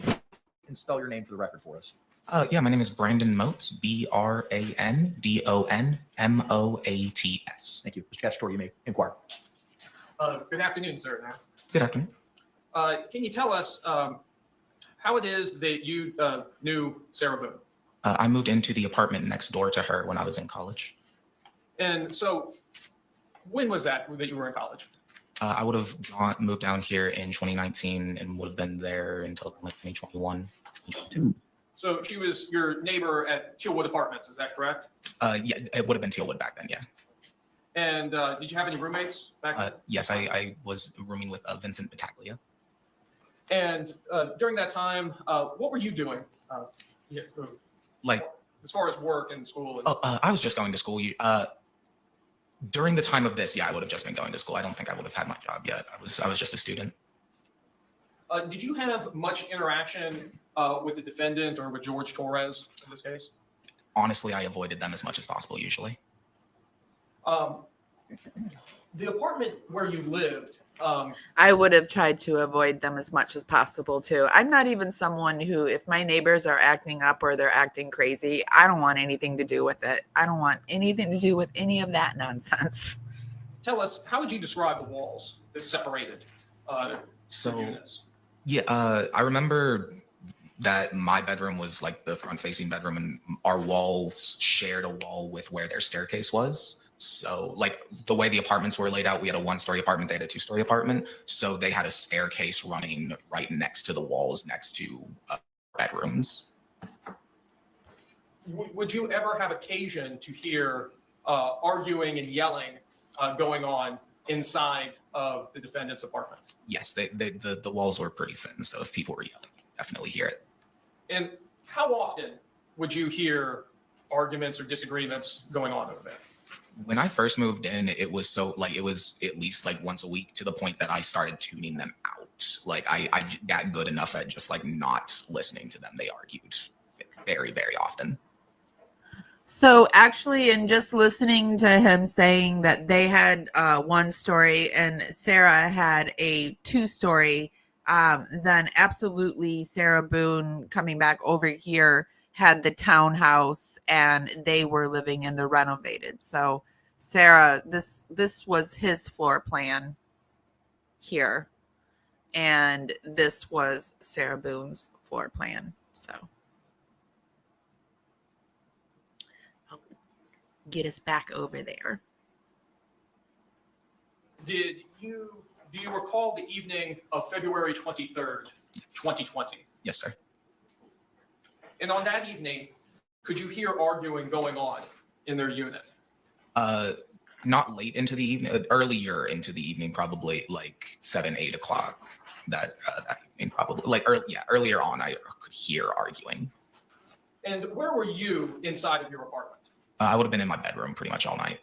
[SPEAKER 10] And spell your name for the record for us.
[SPEAKER 14] Yeah, my name is Brandon Moats, BRANDON MOATS.
[SPEAKER 10] Thank you. Mr. Castor, you may inquire.
[SPEAKER 12] Good afternoon, sir.
[SPEAKER 14] Good afternoon.
[SPEAKER 12] Can you tell us how it is that you knew Sarah Boone?
[SPEAKER 14] I moved into the apartment next door to her when I was in college.
[SPEAKER 12] And so when was that you were in college?
[SPEAKER 14] I would have moved down here in 2019 and would have been there until like 2021, 2022.
[SPEAKER 12] So she was your neighbor at Tealwood Apartments, is that correct?
[SPEAKER 14] Yeah, it would have been Tealwood back then, yeah.
[SPEAKER 12] And did you have any roommates back then?
[SPEAKER 14] Yes, I was rooming with Vincent Battaglia.
[SPEAKER 12] And during that time, what were you doing?
[SPEAKER 14] Like,
[SPEAKER 12] as far as work and school?
[SPEAKER 14] I was just going to school. During the time of this, yeah, I would have just been going to school. I don't think I would have had my job yet. I was just a student.
[SPEAKER 12] Did you have much interaction with the defendant or with George Torres in this case?
[SPEAKER 14] Honestly, I avoided them as much as possible usually.
[SPEAKER 12] The apartment where you lived,
[SPEAKER 1] I would have tried to avoid them as much as possible too. I'm not even someone who, if my neighbors are acting up or they're acting crazy, I don't want anything to do with it. I don't want anything to do with any of that nonsense.
[SPEAKER 12] Tell us, how would you describe the walls that separated the units?
[SPEAKER 14] Yeah, I remember that my bedroom was like the front-facing bedroom, and our walls shared a wall with where their staircase was. So like the way the apartments were laid out, we had a 1-story apartment, they had a 2-story apartment. So they had a staircase running right next to the walls next to bedrooms.
[SPEAKER 12] Would you ever have occasion to hear arguing and yelling going on inside of the defendant's apartment?
[SPEAKER 14] Yes, the walls were pretty thin. So if people were yelling, you'd definitely hear it.
[SPEAKER 12] And how often would you hear arguments or disagreements going on over there?
[SPEAKER 14] When I first moved in, it was it was at least like once a week, to the point that I started tuning them out. Like I got good enough at just like not listening to them. They argued very, very often.
[SPEAKER 1] So actually, in just listening to him saying that they had 1-story and Sarah had a 2-story, then absolutely Sarah Boone coming back over here
[SPEAKER 9] had the townhouse and they were living in the renovated. So Sarah, this was his floor plan here, and this was Sarah Boone's floor plan. So I'll get us back over there.
[SPEAKER 12] Do you recall the evening of February 23rd, 2020?
[SPEAKER 14] Yes, sir.
[SPEAKER 12] And on that evening, could you hear arguing going on in their unit?
[SPEAKER 14] Not late into the evening, earlier into the evening, probably like 7, 8 o'clock. That evening, probably like earlier on, I could hear arguing.
[SPEAKER 12] And where were you inside of your apartment?
[SPEAKER 14] I would have been in my bedroom pretty much all night.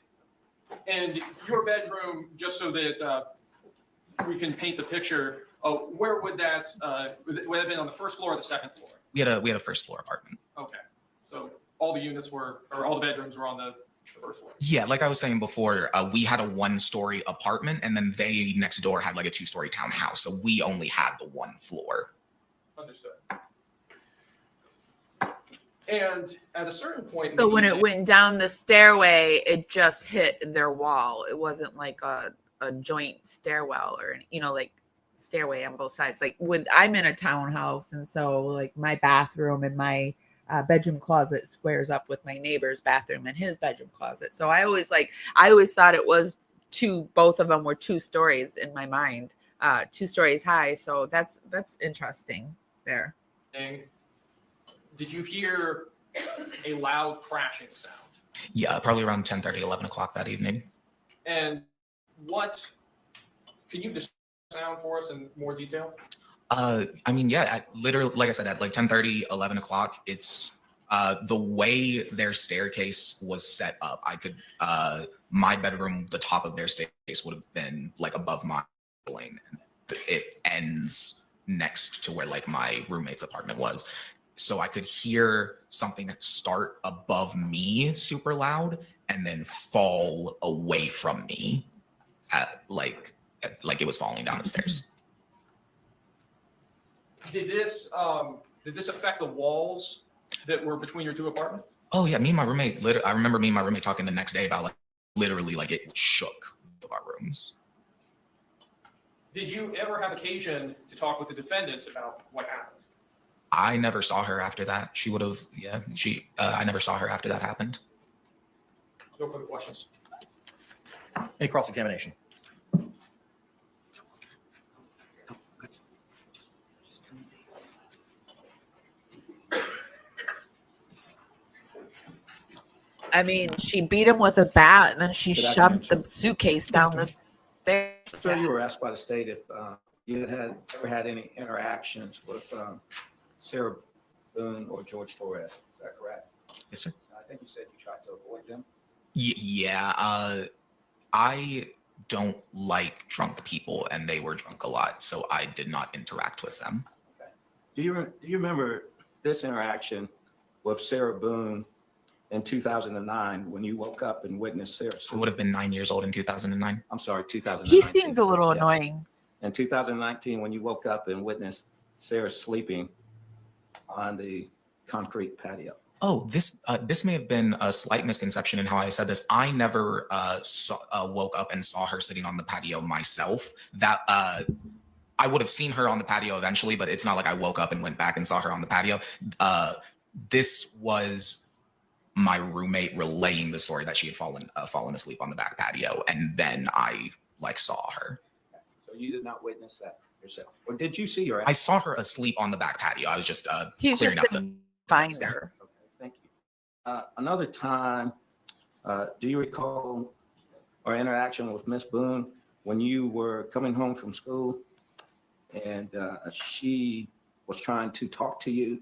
[SPEAKER 12] And your bedroom, just so that we can paint the picture, where would that would it have been, on the first floor or the second floor?
[SPEAKER 14] We had a first floor apartment.
[SPEAKER 12] Okay, so all the units were, or all the bedrooms were on the first floor.
[SPEAKER 14] Yeah, like I was saying before, we had a 1-story apartment, and then they next door had like a 2-story townhouse. So we only had the 1 floor.
[SPEAKER 12] Understood. And at a certain point,
[SPEAKER 9] So when it went down the stairway, it just hit their wall. It wasn't like a joint stairwell or, like stairway on both sides. Like I'm in a townhouse, and so like my bathroom and my bedroom closet squares up with my neighbor's bathroom and his bedroom closet. So I always thought it was both of them were 2 stories in my mind, 2 stories high. So that's interesting there.
[SPEAKER 12] Did you hear a loud crashing sound?
[SPEAKER 14] Yeah, probably around 10:30, 11 o'clock that evening.
[SPEAKER 12] And can you just sound for us in more detail?
[SPEAKER 14] I mean, yeah, literally, like I said, at like 10:30, 11 o'clock, it's the way their staircase was set up. I could, my bedroom, the top of their staircase would have been like above my lane. It ends next to where like my roommate's apartment was. So I could hear something start above me super loud and then fall away from me like it was falling down the stairs.
[SPEAKER 12] Did this affect the walls that were between your 2 apartments?
[SPEAKER 14] Oh yeah, me and my roommate. I remember me and my roommate talking the next day about literally it shook both of our rooms.
[SPEAKER 12] Did you ever have occasion to talk with the defendant about what happened?
[SPEAKER 14] I never saw her after that. She would have, yeah. I never saw her after that happened.
[SPEAKER 12] No further questions.
[SPEAKER 10] Any cross-examination?
[SPEAKER 9] I mean, she beat him with a bat, and then she shoved the suitcase down the stairs.
[SPEAKER 15] So you were asked by the state if you had ever had any interactions with Sarah Boone or George Torres. Is that correct?
[SPEAKER 14] Yes, sir.
[SPEAKER 15] I think you said you tried to avoid them.
[SPEAKER 14] Yeah, I don't like drunk people, and they were drunk a lot, so I did not interact with them.
[SPEAKER 15] Okay. Do you remember this interaction with Sarah Boone in 2009 when you woke up and witnessed Sarah?
[SPEAKER 14] I would have been 9 years old in 2009.
[SPEAKER 15] I'm sorry, 2009.
[SPEAKER 9] He seems a little annoying.
[SPEAKER 15] In 2019, when you woke up and witnessed Sarah sleeping on the concrete patio.
[SPEAKER 14] Oh, this may have been a slight misconception in how I said this. I never woke up and saw her sitting on the patio myself. That I would have seen her on the patio eventually, but it's not like I woke up and went back and saw her on the patio. This was my roommate relaying the story that she had fallen asleep on the back patio, and then I saw her.
[SPEAKER 15] So you did not witness that yourself, or did you see her?
[SPEAKER 14] I saw her asleep on the back patio. I was just clearing up the
[SPEAKER 9] find her.
[SPEAKER 15] Okay, thank you. Another time, do you recall our interaction with Miss Boone when you were coming home from school and she was trying to talk to you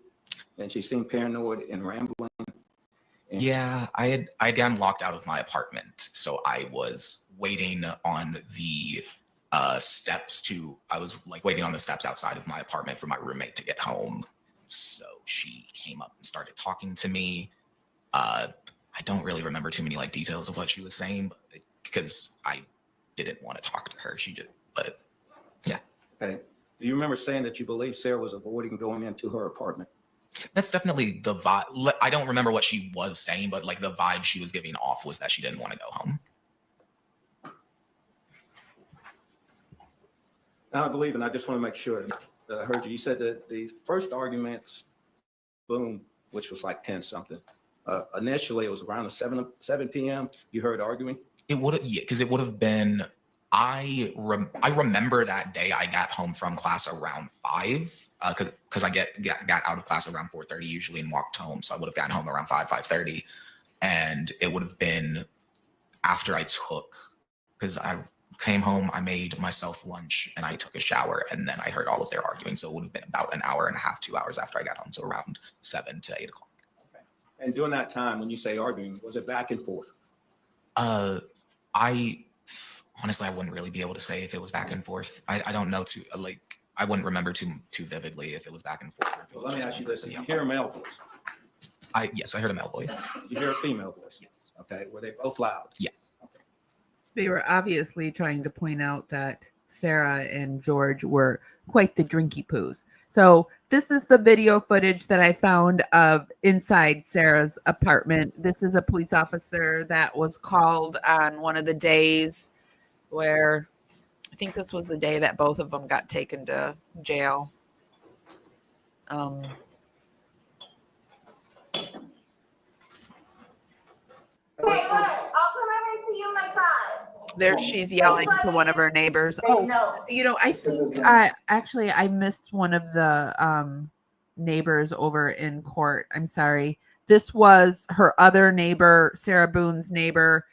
[SPEAKER 15] and she seemed paranoid and rambling?
[SPEAKER 14] Yeah, I had gotten locked out of my apartment, so I was waiting on the steps waiting on the steps outside of my apartment for my roommate to get home. So she came up and started talking to me. I don't really remember too many details of what she was saying because I didn't want to talk to her. But yeah.
[SPEAKER 15] Okay. Do you remember saying that you believe Sarah was avoiding going into her apartment?
[SPEAKER 14] That's definitely the vibe. I don't remember what she was saying, but like the vibe she was giving off was that she didn't want to go home.
[SPEAKER 15] Now, I believe, and I just want to make sure that I heard you. You said that the first arguments, boom, which was like 10 something. Initially, it was around the 7 p.m. You heard arguing?
[SPEAKER 14] It would have, yeah, because it would have been, I remember that day I got home from class around 5, because I got out of class around 4:30 usually and walked home. So I would have gotten home around 5:30. And it would have been after I took, because I came home, I made myself lunch and I took a shower, and then I heard all of their arguing. So it would have been about an hour and a half, 2 hours after I got home. So around 7 to 8 o'clock.
[SPEAKER 15] Okay. And during that time, when you say arguing, was it back and forth?
[SPEAKER 14] I honestly, I wouldn't really be able to say if it was back and forth. I don't know I wouldn't remember too vividly if it was back and forth. Or if it was
[SPEAKER 15] Let me ask you this. Did you hear a male voice?
[SPEAKER 14] Yes, I heard a male voice.
[SPEAKER 15] Did you hear a female voice?
[SPEAKER 14] Yes.
[SPEAKER 15] Okay. Were they both loud?
[SPEAKER 14] Yes.
[SPEAKER 15] Okay.
[SPEAKER 9] They were obviously trying to point out that Sarah and George were quite the drinky poos. So this is the video footage that I found of inside Sarah's apartment. This is a police officer that was called on one of the days where I think this was the day that both of them got taken to jail. There she's yelling to one of her neighbors. Oh, you know, I think actually I missed one of the neighbors over in court. I'm sorry. This was her other neighbor, Sarah Boone's neighbor,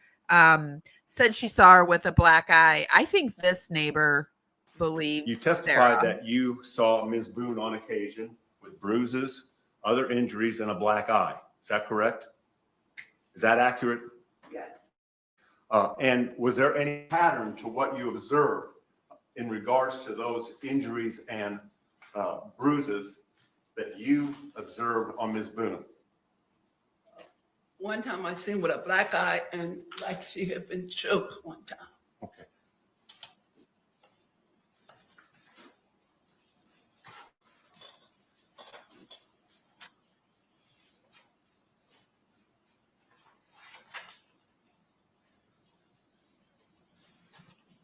[SPEAKER 9] said she saw her with a black eye. I think this neighbor believed
[SPEAKER 16] you testified
[SPEAKER 9] Sarah.
[SPEAKER 16] that you saw Ms. Boone on occasion with bruises, other injuries, and a black eye. Is that correct? Is that accurate? And was there any pattern to what you observed in regards to those injuries and bruises that you observed on Ms. Boone?
[SPEAKER 17] One time I seen with a black eye and like she had been choked one time.
[SPEAKER 16] Okay.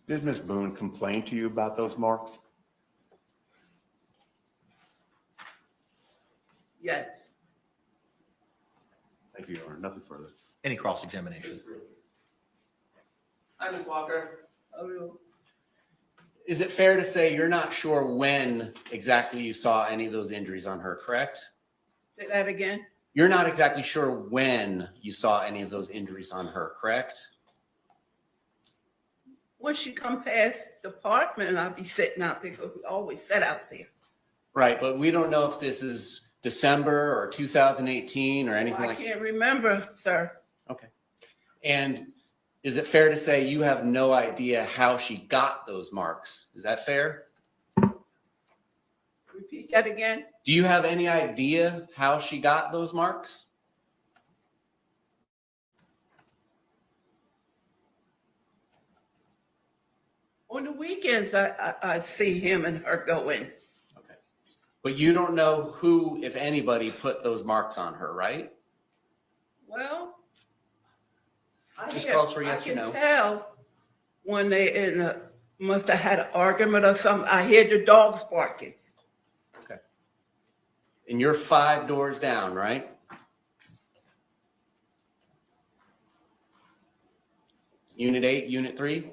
[SPEAKER 16] Did Ms. Boone complain to you about those marks?
[SPEAKER 17] Yes.
[SPEAKER 16] Thank you, Your Honor. Nothing further.
[SPEAKER 10] Any cross-examination?
[SPEAKER 17] Hi, Ms. Walker.
[SPEAKER 18] Is it fair to say you're not sure when exactly you saw any of those injuries on her, correct?
[SPEAKER 17] Say that again.
[SPEAKER 18] You're not exactly sure when you saw any of those injuries on her, correct?
[SPEAKER 17] When she come past the apartment, I'll be sitting out there because we always sit out there.
[SPEAKER 18] Right, but we don't know if this is December or 2018 or anything
[SPEAKER 17] I can't remember, sir.
[SPEAKER 18] Okay. And is it fair to say you have no idea how she got those marks? Is that fair?
[SPEAKER 17] Repeat that again.
[SPEAKER 18] Do you have any idea how she got those marks?
[SPEAKER 17] On the weekends, I see him and her go in.
[SPEAKER 18] Okay. But you don't know who, if anybody, put those marks on her, right?
[SPEAKER 17] Well,
[SPEAKER 18] Just calls for yes or no.
[SPEAKER 17] I can tell when they must have had an argument or something. I hear the dogs barking.
[SPEAKER 18] Okay. And you're 5 doors down, right? Unit 8, Unit 3?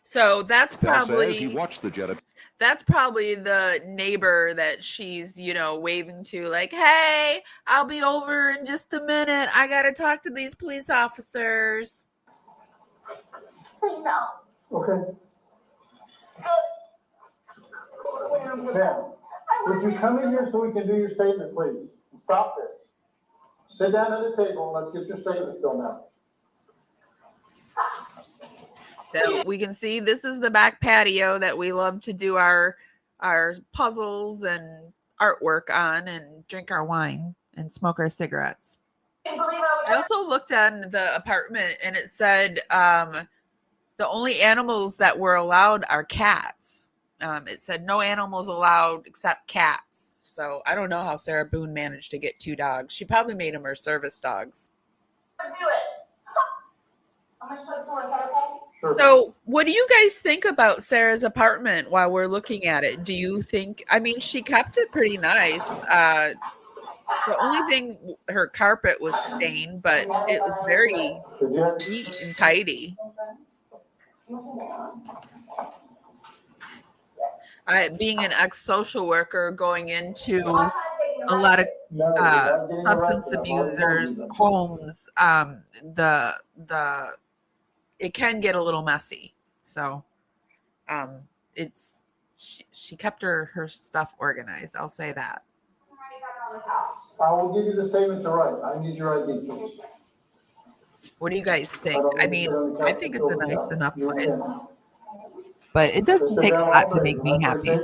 [SPEAKER 1] So that's probably
[SPEAKER 19] He watched the jet.
[SPEAKER 1] that's probably the neighbor that she's, you know, waving to, like, hey, I'll be over in just a minute. I gotta talk to these police officers.
[SPEAKER 3] No. Okay. Pam, would you come in here so we can do your statement, please? Stop this. Sit down at the table and let's get your statement filled out.
[SPEAKER 1] So we can see this is the back patio that we love to do our puzzles and artwork on and drink our wine and smoke our cigarettes. I also looked on the apartment and it said the only animals that were allowed are cats.
[SPEAKER 9] It said no animals allowed except cats. So I don't know how Sarah Boone managed to get 2 dogs. She probably made them her service dogs. So what do you guys think about Sarah's apartment while we're looking at it? Do you think, I mean, she kept it pretty nice. The only thing, her carpet was stained, but it was very neat and tidy. Being an ex-social worker, going into a lot of substance abusers' homes, it can get a little messy. So she kept her stuff organized. I'll say that.
[SPEAKER 3] I will give you the statement to write. I need your ID, please.
[SPEAKER 9] What do you guys think? I mean, I think it's a nice enough place, but it doesn't take a lot to make me happy.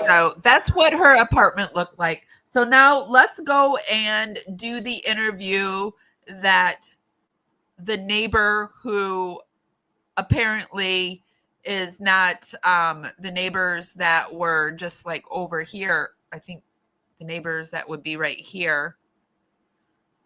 [SPEAKER 9] So that's what her apartment looked like. So now let's go and do the interview that the neighbor who apparently is not the neighbors that were just like over here. I think the neighbors that would be right here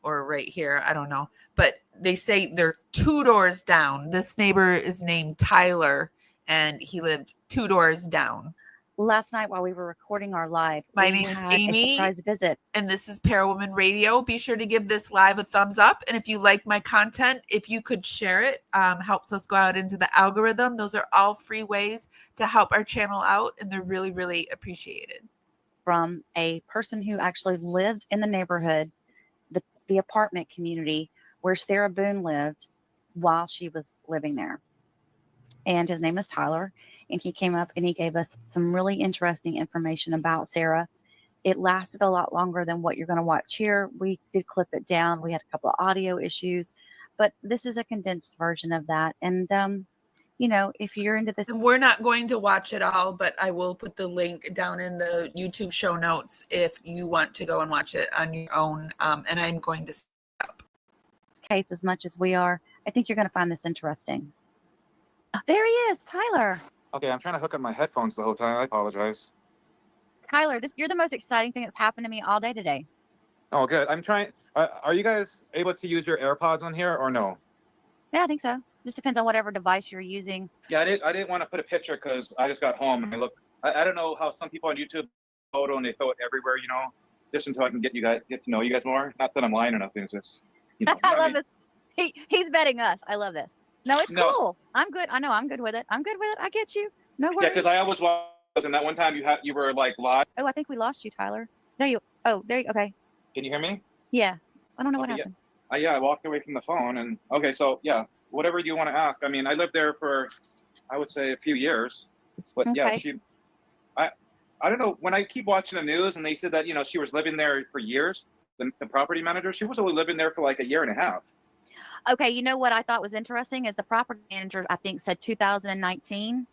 [SPEAKER 9] or right here. I don't know. But they say they're 2 doors down. This neighbor is named Tyler, and he lived 2 doors down.
[SPEAKER 7] Last night while we were recording our live,
[SPEAKER 9] My name's Amy,
[SPEAKER 7] a surprise visit,
[SPEAKER 9] and this is Parawomenradio. Be sure to give this live a thumbs up, and if you like my content, if you could share it, helps us go out into the algorithm. Those are all free ways to help our channel out, and they're really, really appreciated.
[SPEAKER 7] From a person who actually lived in the neighborhood, the apartment community where Sarah Boone lived while she was living there. And his name is Tyler. And he came up and he gave us some really interesting information about Sarah. It lasted a lot longer than what you're going to watch here. We did clip it down. We had a couple of audio issues, but this is a condensed version of that. And, you know, if you're into this.
[SPEAKER 9] And we're not going to watch it all, but I will put the link down in the YouTube show notes if you want to go and watch it on your own. And I'm going to set up
[SPEAKER 7] case as much as we are. I think you're going to find this interesting. There he is, Tyler.
[SPEAKER 19] Okay, I'm trying to hook up my headphones the whole time. I apologize.
[SPEAKER 7] Tyler, you're the most exciting thing that's happened to me all day today.
[SPEAKER 19] Oh, good. I'm trying. Are you guys able to use your AirPods on here or no?
[SPEAKER 7] Yeah, I think so. Just depends on whatever device you're using.
[SPEAKER 19] Yeah, I didn't want to put a picture because I just got home and I don't know how some people on YouTube photo and they throw it everywhere, you know, just until I can get to know you guys more. Not that I'm lying or nothing. It's just, you know,
[SPEAKER 7] I love this. He's betting us. I love this. No, it's cool. I'm good. I know. I'm good with it. I get you. No worries.
[SPEAKER 19] Yeah, because I always was, and that one time you were like live.
[SPEAKER 7] Oh, I think we lost you, Tyler. Okay.
[SPEAKER 19] Can you hear me?
[SPEAKER 7] Yeah. I don't know what happened.
[SPEAKER 19] Yeah, I walked away from the phone and okay, so yeah, whatever you want to ask. I mean, I lived there for, I would say a few years, but yeah, I don't know, when I keep watching the news and they said that, you know, she was living there for years, the property manager, she was only living there for like a year and a half.
[SPEAKER 7] Okay, you know what I thought was interesting is the property manager, I think, said 2019,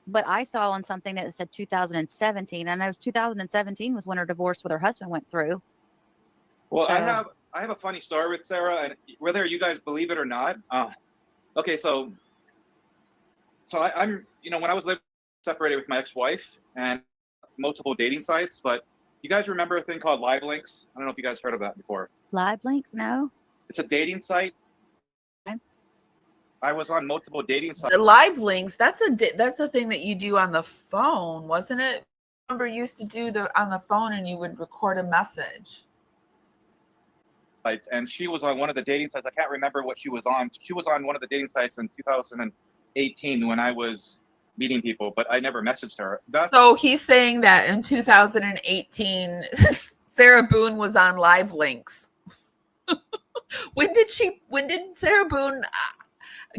[SPEAKER 7] but I saw on something that it said 2017. And I know 2017 was when her divorce with her husband went through.
[SPEAKER 19] Well, so, I have a funny story with Sarah, and whether you guys believe it or not. Okay, so I'm, you know, when I was living separated with my ex-wife and multiple dating sites, but you guys remember a thing called Live Links? I don't know if you guys heard of that before.
[SPEAKER 7] Live Links? No.
[SPEAKER 19] It's a dating site. I was on multiple dating sites.
[SPEAKER 9] The Live Links, that's a thing that you do on the phone, wasn't it? I remember you used to do on the phone and you would record a message.
[SPEAKER 19] And she was on one of the dating sites. I can't remember what she was on. She was on one of the dating sites in 2018 when I was meeting people, but I never messaged her.
[SPEAKER 9] So he's saying that in 2018, Sarah Boone was on Live Links. When did Sarah Boone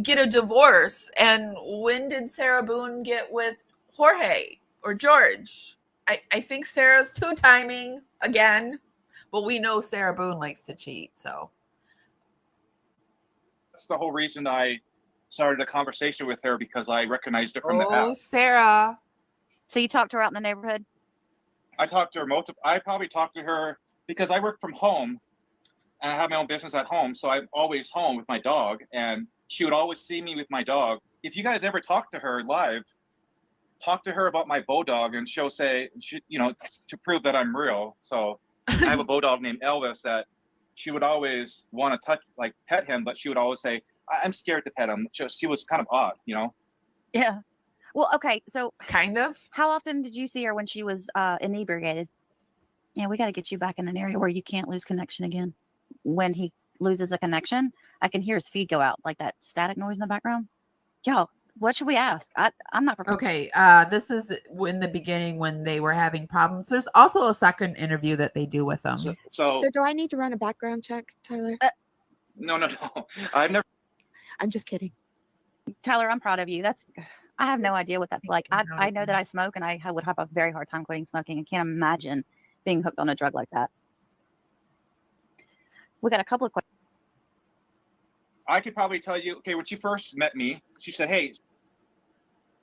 [SPEAKER 9] get a divorce, and when did Sarah Boone get with Jorge or George? I think Sarah's two-timing again, but we know Sarah Boone likes to cheat, so
[SPEAKER 19] that's the whole reason I started a conversation with her, because I recognized her from the app.
[SPEAKER 9] Oh, Sarah.
[SPEAKER 7] So you talked to her out in the neighborhood?
[SPEAKER 19] I talked to her I probably talked to her because I work from home and I have my own business at home. So I'm always home with my dog, and she would always see me with my dog. If you guys ever talk to her live, talk to her about my bulldog, and she'll say, to prove that I'm real. So I have a bulldog named Elvis that she would always want to touch, like pet him, but she would always say, I'm scared to pet him. She was kind of odd,
[SPEAKER 20] Yeah. Well, okay. So
[SPEAKER 1] kind of.
[SPEAKER 20] How often did you see her when she was inebriated? Yeah, we got to get you back in an area where you can't lose connection again. When he loses a connection, I can hear his feed go out, like that static noise in the background. Yo, what should we ask? I'm not prepared.
[SPEAKER 9] Okay, this is in the beginning when they were having problems. There's also a second interview that they do with them.
[SPEAKER 19] So
[SPEAKER 21] do I need to run a background check, Tyler?
[SPEAKER 19] No. I've never.
[SPEAKER 21] I'm just kidding.
[SPEAKER 20] Tyler, I'm proud of you. I have no idea what that's like. I know that I smoke, and I would have a very hard time quitting smoking. I can't imagine being hooked on a drug like that. We got a couple of questions.
[SPEAKER 19] I could probably tell you, okay, when she first met me, she said, hey.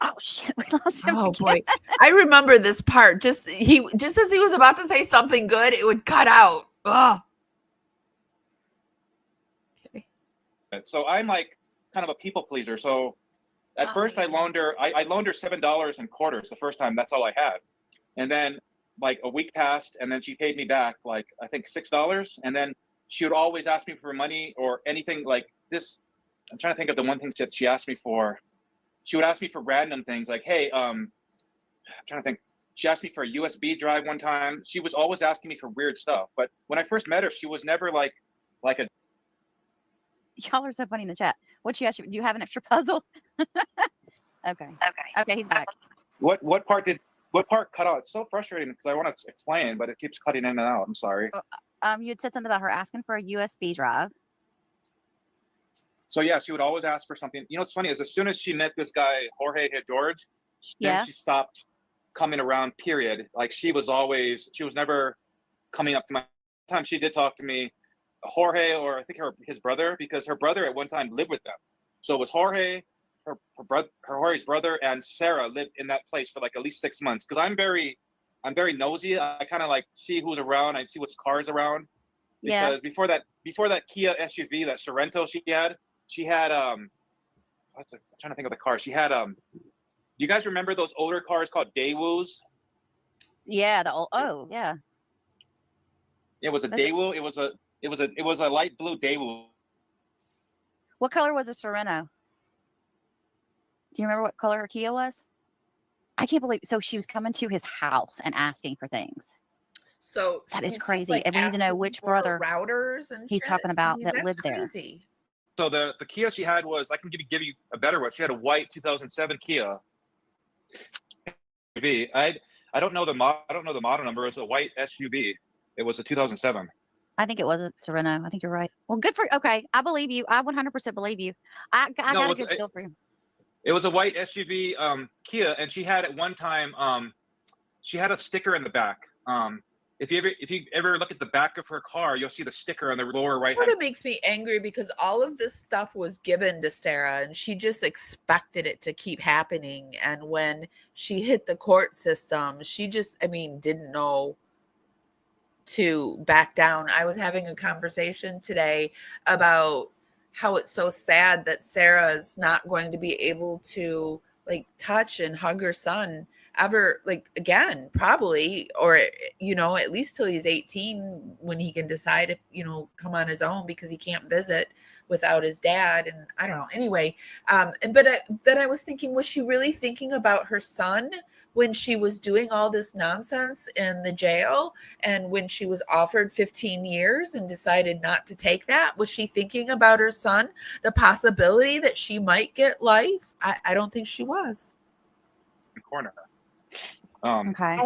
[SPEAKER 20] Oh, shit, we lost him.
[SPEAKER 1] Oh, boy. I remember this part. Just as he was about to say something good, it would cut out. Ugh.
[SPEAKER 19] Okay. So I'm like kind of a people pleaser. So at first I loaned her $7 in quarters the first time. That's all I had. And then like a week passed, and then she paid me back like, I think $6. And then she would always ask me for money or anything like this. I'm trying to think of the one thing that she asked me for. She would ask me for random things like, hey, I'm trying to think. She asked me for a USB drive one time. She was always asking me for weird stuff. But when I first met her, she was never like a.
[SPEAKER 20] Y'all are so funny in the chat. What'd she ask you? Do you have an extra puzzle? Okay, he's back.
[SPEAKER 19] What part cut out? It's so frustrating because I want to explain, but it keeps cutting in and out. I'm sorry.
[SPEAKER 20] You had said something about her asking for a USB drive.
[SPEAKER 19] So yeah, she would always ask for something. You know what's funny is as soon as she met this guy, Jorge hit George, then she stopped coming around, period. Like she was never coming up to my time. She did talk to me, Jorge, or I think his brother, because her brother at one time lived with them. So it was Jorge, Jorge's brother, and Sarah lived in that place for like at least 6 months. Because I'm very nosy. I kind of like see who's around. I see what's cars around. Because before that Kia SUV, that Sorrento she had I'm trying to think of the car. She had you guys remember those older cars called Daewoo's?
[SPEAKER 20] Yeah, yeah.
[SPEAKER 19] It was a Daewoo. It was a light blue Daewoo.
[SPEAKER 20] What color was a Sorrento? Do you remember what color her Kia was? I can't believe. So she was coming to his house and asking for things.
[SPEAKER 1] So
[SPEAKER 20] that is crazy. And we need to know which brother
[SPEAKER 1] routers and
[SPEAKER 20] he's talking about that lived
[SPEAKER 1] crazy.
[SPEAKER 19] So the Kia she had was, I can give you a better one. She had a white 2007 Kia. I don't know the model number. It was a white SUV. It was a 2007.
[SPEAKER 20] I think it was a Sorrento. I think you're right. Well, good for you. Okay, I believe you. I 100% believe you. I got a good feel for you.
[SPEAKER 19] It was a white SUV Kia, and she had at one time she had a sticker in the back. If you ever look at the back of her car, you'll see the sticker on the lower right.
[SPEAKER 1] Sort of makes me angry because all of this stuff was given to Sarah, and she just expected it to keep happening. And when she hit the court system, she just, didn't know to back down. I was having a conversation today about how it's so sad that Sarah is not going to be able to touch and hug her son ever again, probably, or at least till he's 18 when he can decide if come on his own, because he can't visit without his dad. And I don't know, anyway. Then I was thinking, was she really thinking about her son when she was doing all this nonsense in the jail, and when she was offered 15 years and decided not to take that? Was she thinking about her son, the possibility that she might get life? I don't think she was.
[SPEAKER 19] Corner.
[SPEAKER 20] Okay.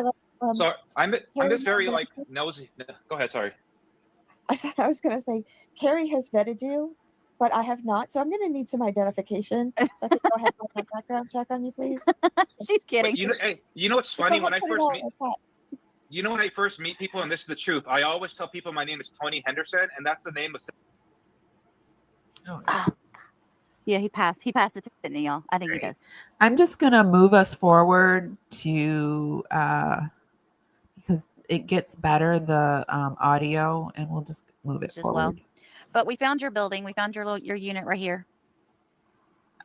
[SPEAKER 19] So I'm just very nosy. Go ahead. Sorry.
[SPEAKER 21] I was going to say, Carrie has vetted you, but I have not. So I'm going to need some identification. So I can go ahead and have a background check on you, please.
[SPEAKER 20] She's kidding.
[SPEAKER 19] You know what's funny? When I first meet people, and this is the truth, I always tell people my name is Tony Henderson, and that's the name of.
[SPEAKER 20] Yeah, he passed the test, didn't he, y'all? I think he does.
[SPEAKER 9] I'm just gonna move us forward to because it gets better, the audio, and we'll just move it
[SPEAKER 20] As
[SPEAKER 9] forward.
[SPEAKER 20] well. But we found your building. We found your unit right here.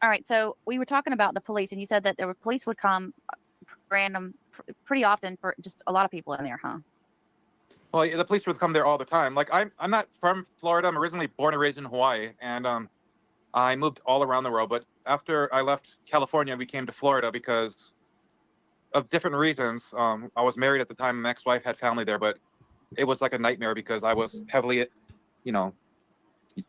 [SPEAKER 20] All right. So we were talking about the police, and you said that police would come pretty often for just a lot of people in there, huh?
[SPEAKER 19] Well, yeah, the police would come there all the time. Like I'm not from Florida. I'm originally born and raised in Hawaii, and I moved all around the world. But after I left California, we came to Florida because of different reasons. I was married at the time. My ex-wife had family there, but it was like a nightmare because I was heavily,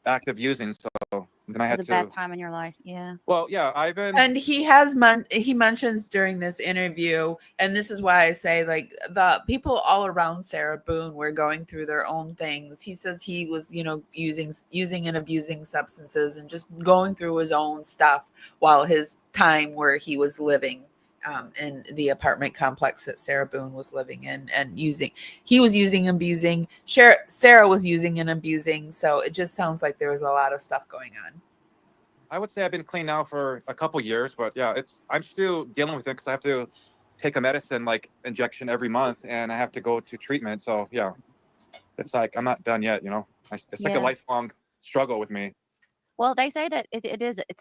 [SPEAKER 19] active using. So then I
[SPEAKER 20] It
[SPEAKER 19] had
[SPEAKER 20] was a
[SPEAKER 19] to.
[SPEAKER 20] bad time in your life. Yeah.
[SPEAKER 19] Well, yeah, I've been.
[SPEAKER 9] And he mentions during this interview, and this is why I say, like, the people all around Sarah Boone were going through their own things. He says he was, using and abusing substances and just going through his own stuff while his time where he was living in the apartment complex that Sarah Boone was living in and he was using and abusing. Sarah was using and abusing. So it just sounds like there was a lot of stuff going on.
[SPEAKER 19] I would say I've been clean now for a couple years, but yeah, I'm still dealing with it because I have to take a medicine like injection every month, and I have to go to treatment. So yeah, it's like I'm not done yet. It's like a lifelong struggle with me.
[SPEAKER 20] Well, they say that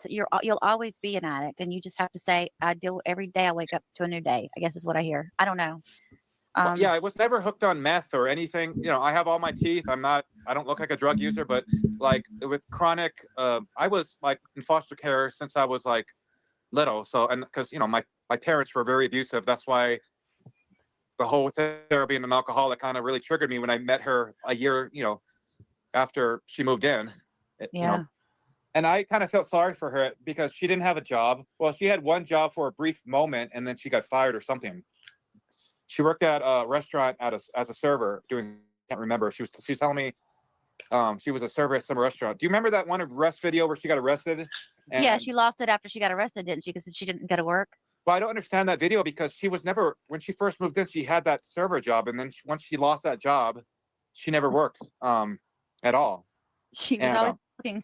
[SPEAKER 20] you'll always be an addict, and you just have to say, I deal every day. I wake up to a new day, I guess is what I hear. I don't know.
[SPEAKER 19] Well, yeah, I was never hooked on meth or anything. I have all my teeth. I don't look like a drug user, but like with chronic, I was like in foster care since I was like little. So, and because, my parents were very abusive. That's why the whole Sarah being an alcoholic kind of really triggered me when I met her a year, after she moved in.
[SPEAKER 20] Yeah.
[SPEAKER 19] And I kind of felt sorry for her because she didn't have a job. Well, she had one job for a brief moment, and then she got fired or something. She worked at a restaurant as a server doing, I can't remember. She was telling me she was a server at some restaurant. Do you remember that one arrest video where she got arrested?
[SPEAKER 20] Yeah, she lost it after she got arrested, didn't she? Because she didn't go to work.
[SPEAKER 19] Well, I don't understand that video because she was never, when she first moved in, she had that server job. And then once she lost that job, she never worked at all.
[SPEAKER 20] She was always looking.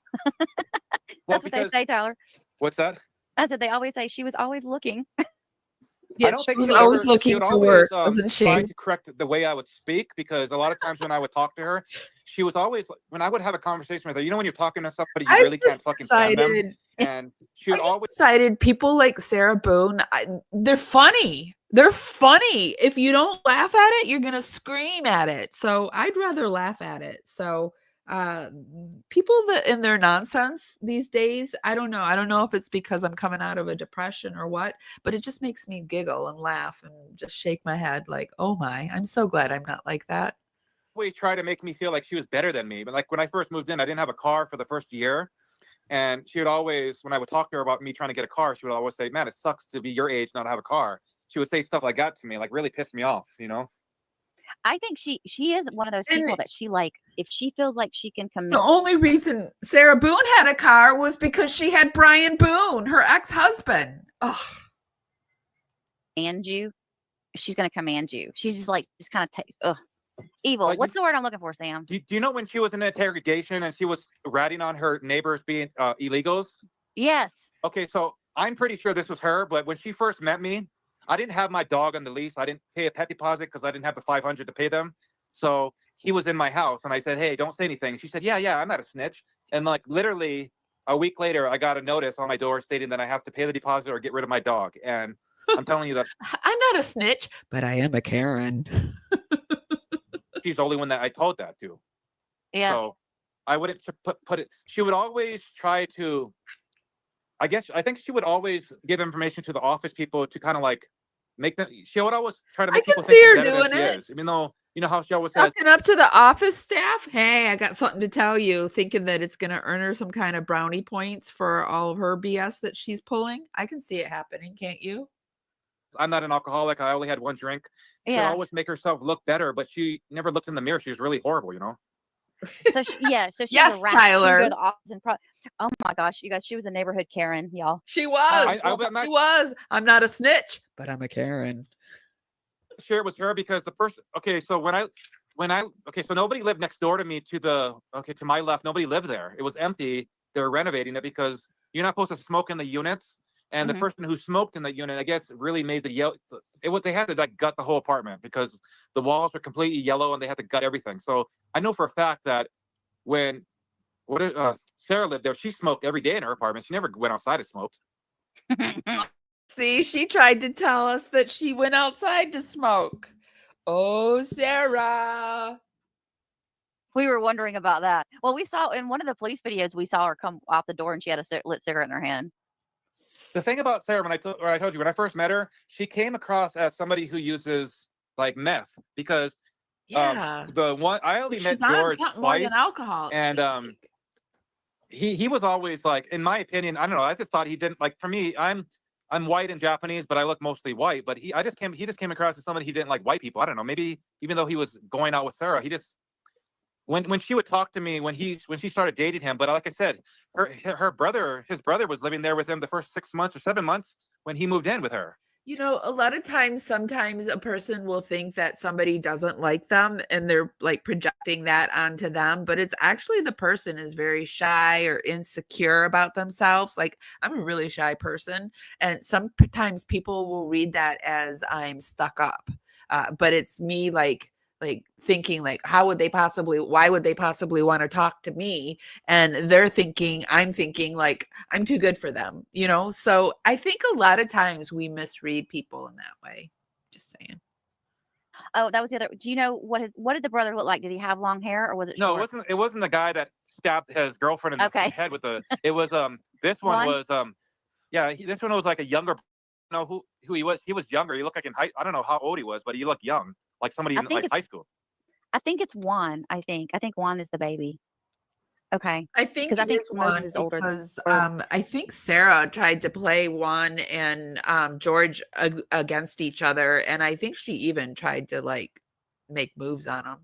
[SPEAKER 20] That's what they say, Tyler.
[SPEAKER 19] What's that?
[SPEAKER 20] I said they always say she was always looking.
[SPEAKER 9] Yeah,
[SPEAKER 19] I don't think
[SPEAKER 9] she was
[SPEAKER 19] she would
[SPEAKER 9] always
[SPEAKER 19] ever-
[SPEAKER 9] looking
[SPEAKER 19] she would
[SPEAKER 9] for
[SPEAKER 19] always,
[SPEAKER 9] work, wasn't she?
[SPEAKER 19] Try to correct the way I would speak because a lot of times when I would talk to her, she was always when I would have a conversation with her. When you're talking to somebody, you really can't fucking stand them. And she would always
[SPEAKER 9] decided people like Sarah Boone, they're funny. They're funny. If you don't laugh at it, you're gonna scream at it. So I'd rather laugh at it. So people that in their nonsense these days, I don't know if it's because I'm coming out of a depression or what, but it just makes me giggle and laugh and just shake my head like, oh my, I'm so glad I'm not like that.
[SPEAKER 19] always try to make me feel like she was better than me. But like when I first moved in, I didn't have a car for the first year. And she would always, when I would talk to her about me trying to get a car, she would always say, man, it sucks to be your age, not have a car. She would say stuff like that to me, like really pissed me off,
[SPEAKER 20] I think she is one of those people that she like, if she feels like she can commit.
[SPEAKER 9] The only reason Sarah Boone had a car was because she had Brian Boone, her ex-husband. Ugh.
[SPEAKER 20] And you, she's going to command you. She's just like, just kind of evil. What's the word I'm looking for, Sam?
[SPEAKER 19] Do you know when she was in interrogation and she was ratting on her neighbors being illegals?
[SPEAKER 20] Yes.
[SPEAKER 19] Okay, so I'm pretty sure this was her, but when she first met me, I didn't have my dog on the lease. I didn't pay a pet deposit because I didn't have the $500 to pay them. So he was in my house and I said, hey, don't say anything. She said, yeah, I'm not a snitch. And like literally a week later, I got a notice on my door stating that I have to pay the deposit or get rid of my dog. And I'm telling you that
[SPEAKER 9] I'm not a snitch, but I am a Karen.
[SPEAKER 19] she's the only one that I told that to.
[SPEAKER 20] Yeah.
[SPEAKER 19] So I wouldn't put it. She would always try to, I think she would always give information to the office people to kind of like make them. She would always try to make people think she's better than she is. Even though, you know how she always says,
[SPEAKER 9] Sucking up to the office staff. Hey, I got something to tell you. Thinking that it's going to earn her some kind of brownie points for all of her BS that she's pulling. I can see it happening. Can't you?
[SPEAKER 19] I'm not an alcoholic. I only had one drink. She would always make herself look better, but she never looked in the mirror. She was really horrible,
[SPEAKER 20] So she
[SPEAKER 9] Yes,
[SPEAKER 20] was a rat.
[SPEAKER 9] Tyler.
[SPEAKER 20] She'd go to the office and oh my gosh, you guys, she was a neighborhood Karen, y'all.
[SPEAKER 9] She was.
[SPEAKER 19] I
[SPEAKER 9] She was. I'm not a snitch, but I'm a Karen.
[SPEAKER 19] Share it with her because the first. Okay, so so nobody lived next door to me to my left. Nobody lived there. It was empty. They were renovating it because you're not supposed to smoke in the units. And the person who smoked in that unit, I guess, really made the yellow. They had to like gut the whole apartment because the walls were completely yellow and they had to gut everything. So I know for a fact that when Sarah lived there, she smoked every day in her apartment. She never went outside and smoked.
[SPEAKER 1] See, she tried to tell us that she went outside to smoke. Oh, Sarah.
[SPEAKER 20] We were wondering about that. Well, we saw in one of the police videos, we saw her come out the door and she had a lit cigarette in her hand.
[SPEAKER 19] The thing about Sarah, when I told you when I first met her, she came across as somebody who uses like meth because the one I only met George
[SPEAKER 1] something
[SPEAKER 19] twice,
[SPEAKER 1] more than alcohol,
[SPEAKER 19] and he was always like, in my opinion, I don't know. I just thought he didn't like. For me, I'm white and Japanese, but I look mostly white. But he just came across as somebody he didn't like white people. I don't know. Maybe even though he was going out with Sarah, he just when she would talk to me when she started dating him. But like I said, his brother was living there with him the first 6 months or 7 months when he moved in with her.
[SPEAKER 1] You know, a lot of times, sometimes a person will think that somebody doesn't like them and they're like projecting that onto them, but it's actually the person is very shy or insecure about themselves. Like, I'm a really shy person, and sometimes people will read that as I'm stuck up. But it's me like thinking like, why would they possibly want to talk to me? And I'm thinking like I'm too good for them, you know? So I think a lot of times we misread people in that way. Just saying.
[SPEAKER 20] Oh, that was the other. Do you know what did the brother look like? Did he have long hair or was it short?
[SPEAKER 19] No, it wasn't the guy that stabbed his girlfriend in the head with it was this one was this one was like a younger, who he was. He was younger. He looked like I don't know how old he was, but he looked young. Like somebody in like high school.
[SPEAKER 20] I think it's Juan. I think Juan is the baby. Okay.
[SPEAKER 1] I think it is Juan because I think Sarah tried to play Juan and George against each other, and I think she even tried to like make moves on him.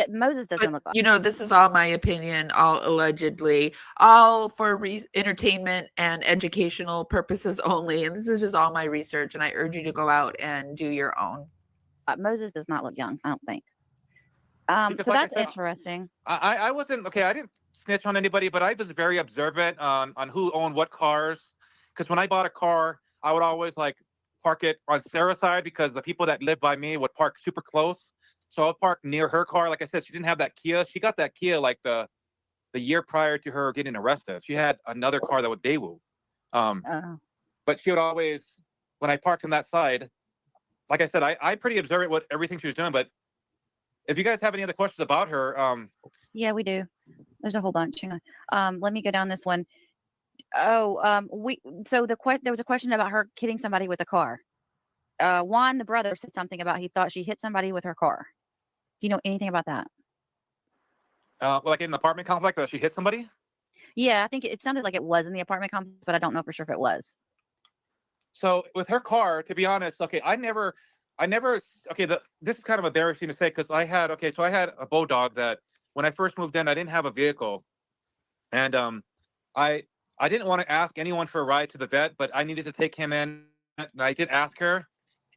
[SPEAKER 20] Moses doesn't look like.
[SPEAKER 1] You know, this is all my opinion, all allegedly, all for entertainment and educational purposes only, and this is just all my research, and I urge you to go out and do your own.
[SPEAKER 20] Moses does not look young, I don't think. So that's interesting.
[SPEAKER 19] I wasn't okay. I didn't snitch on anybody, but I was very observant on who owned what cars. Because when I bought a car, I would always like park it on Sarah's side because the people that live by me would park super close. So I'll park near her car. Like I said, she didn't have that Kia. She got that Kia like the year prior to her getting arrested. She had another car that was Daewoo. But she would always, when I parked on that side, like I said, I pretty observant with everything she was doing. But if you guys have any other questions about her,
[SPEAKER 20] yeah, we do. There's a whole bunch. Hang on. Let me go down this one. There was a question about her hitting somebody with a car. Juan, the brother, said something about he thought she hit somebody with her car. Do you know anything about that?
[SPEAKER 19] Like in the apartment complex, that she hit somebody?
[SPEAKER 20] Yeah, I think it sounded like it was in the apartment complex, but I don't know for sure if it was.
[SPEAKER 19] So with her car, to be honest, okay, this is kind of embarrassing to say because I had a bulldog that when I first moved in, I didn't have a vehicle. And I didn't want to ask anyone for a ride to the vet, but I needed to take him in. And I did ask her.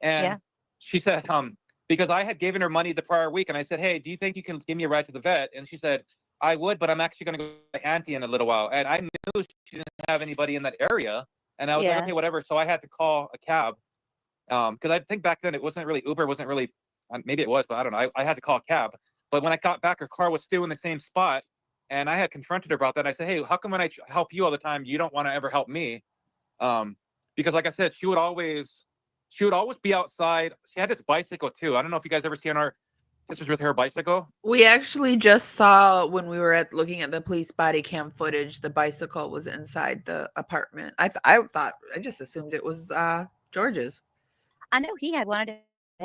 [SPEAKER 19] And she said, because I had given her money the prior week and I said, hey, do you think you can give me a ride to the vet? And she said, I would, but I'm actually going to go to my auntie in a little while. And I knew she didn't have anybody in that area. And I was like, okay, whatever. So I had to call a cab. Because I think back then it wasn't really Uber, wasn't really, maybe it was, but I don't know. I had to call a cab. But when I got back, her car was still in the same spot. And I had confronted her about that. I said, hey, how come when I help you all the time, you don't want to ever help me? Because like I said, she would always be outside. She had this bicycle too. I don't know if you guys ever seen her. This was with her bicycle.
[SPEAKER 1] We actually just saw when we were looking at the police body cam footage, the bicycle was inside the apartment. I just assumed it was George's.
[SPEAKER 20] I know he had one. Do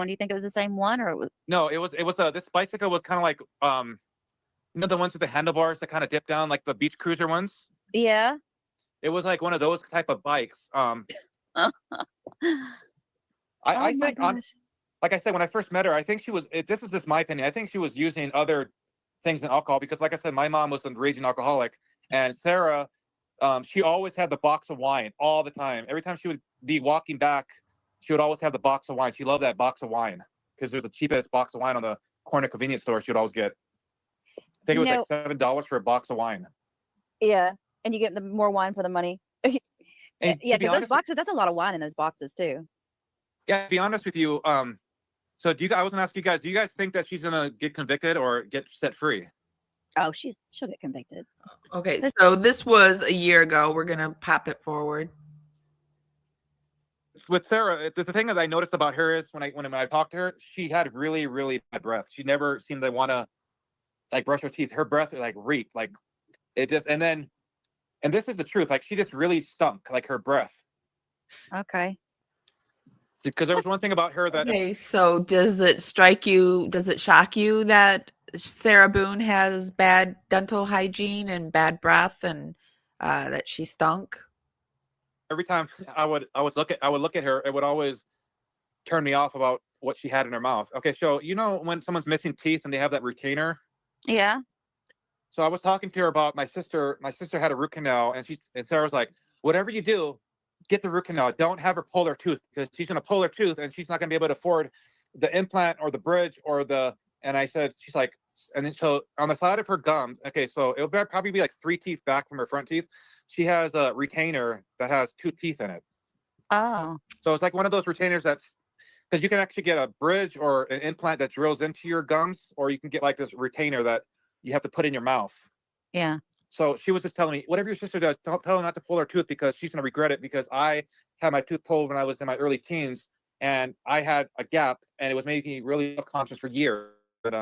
[SPEAKER 20] you think it was the same one or it was?
[SPEAKER 19] No, it was this bicycle was kind of like the ones with the handlebars that kind of dip down, like the beach cruiser ones.
[SPEAKER 20] Yeah.
[SPEAKER 19] It was like one of those type of bikes. I think, like I said, when I first met her, I think she was. This is just my opinion. I think she was using other things than alcohol because, like I said, my mom was a raging alcoholic, and Sarah, she always had the box of wine all the time. Every time she would be walking back, she would always have the box of wine. She loved that box of wine because there's the cheapest box of wine on the corner convenience store. She would always get. I think it was like $7 for a box of wine.
[SPEAKER 20] Yeah. And you get the more wine for the money.
[SPEAKER 19] And
[SPEAKER 20] Yeah,
[SPEAKER 19] to be
[SPEAKER 20] because those
[SPEAKER 19] honest,
[SPEAKER 20] boxes, that's a lot of wine in those boxes too.
[SPEAKER 19] yeah, to be honest with you, so I was gonna ask you guys, do you guys think that she's gonna get convicted or get set free?
[SPEAKER 20] Oh, she'll get convicted.
[SPEAKER 9] Okay, so this was a year ago. We're gonna pop it forward.
[SPEAKER 19] With Sarah, the thing that I noticed about her is when I talked to her, she had really, really bad breath. She never seemed to want to like brush her teeth. Her breath like reeked, like it just. And this is the truth. Like she just really stunk, like her breath.
[SPEAKER 20] Okay.
[SPEAKER 19] Because there was one thing about her that.
[SPEAKER 9] Okay, so does it strike you? Does it shock you that Sarah Boone has bad dental hygiene and bad breath, and that she stunk?
[SPEAKER 19] Every time I would look at her, it would always turn me off about what she had in her mouth. Okay, so you know when someone's missing teeth and they have that retainer?
[SPEAKER 20] Yeah.
[SPEAKER 19] So I was talking to her about my sister. My sister had a root canal, and Sarah was like, "Whatever you do, get the root canal. Don't have her pull her tooth because she's gonna pull her tooth and she's not gonna be able to afford the implant or the bridge or the." And I said, she's like, and then so on the side of her gum. Okay, so it'll probably be like 3 teeth back from her front teeth. She has a retainer that has 2 teeth in it.
[SPEAKER 20] Oh.
[SPEAKER 19] So it's like one of those retainers that's because you can actually get a bridge or an implant that drills into your gums, or you can get like this retainer that you have to put in your mouth.
[SPEAKER 20] Yeah.
[SPEAKER 19] So she was just telling me, whatever your sister does, don't tell her not to pull her tooth because she's going to regret it, because I had my tooth pulled when I was in my early teens and I had a gap and it was making me really self-conscious for years. But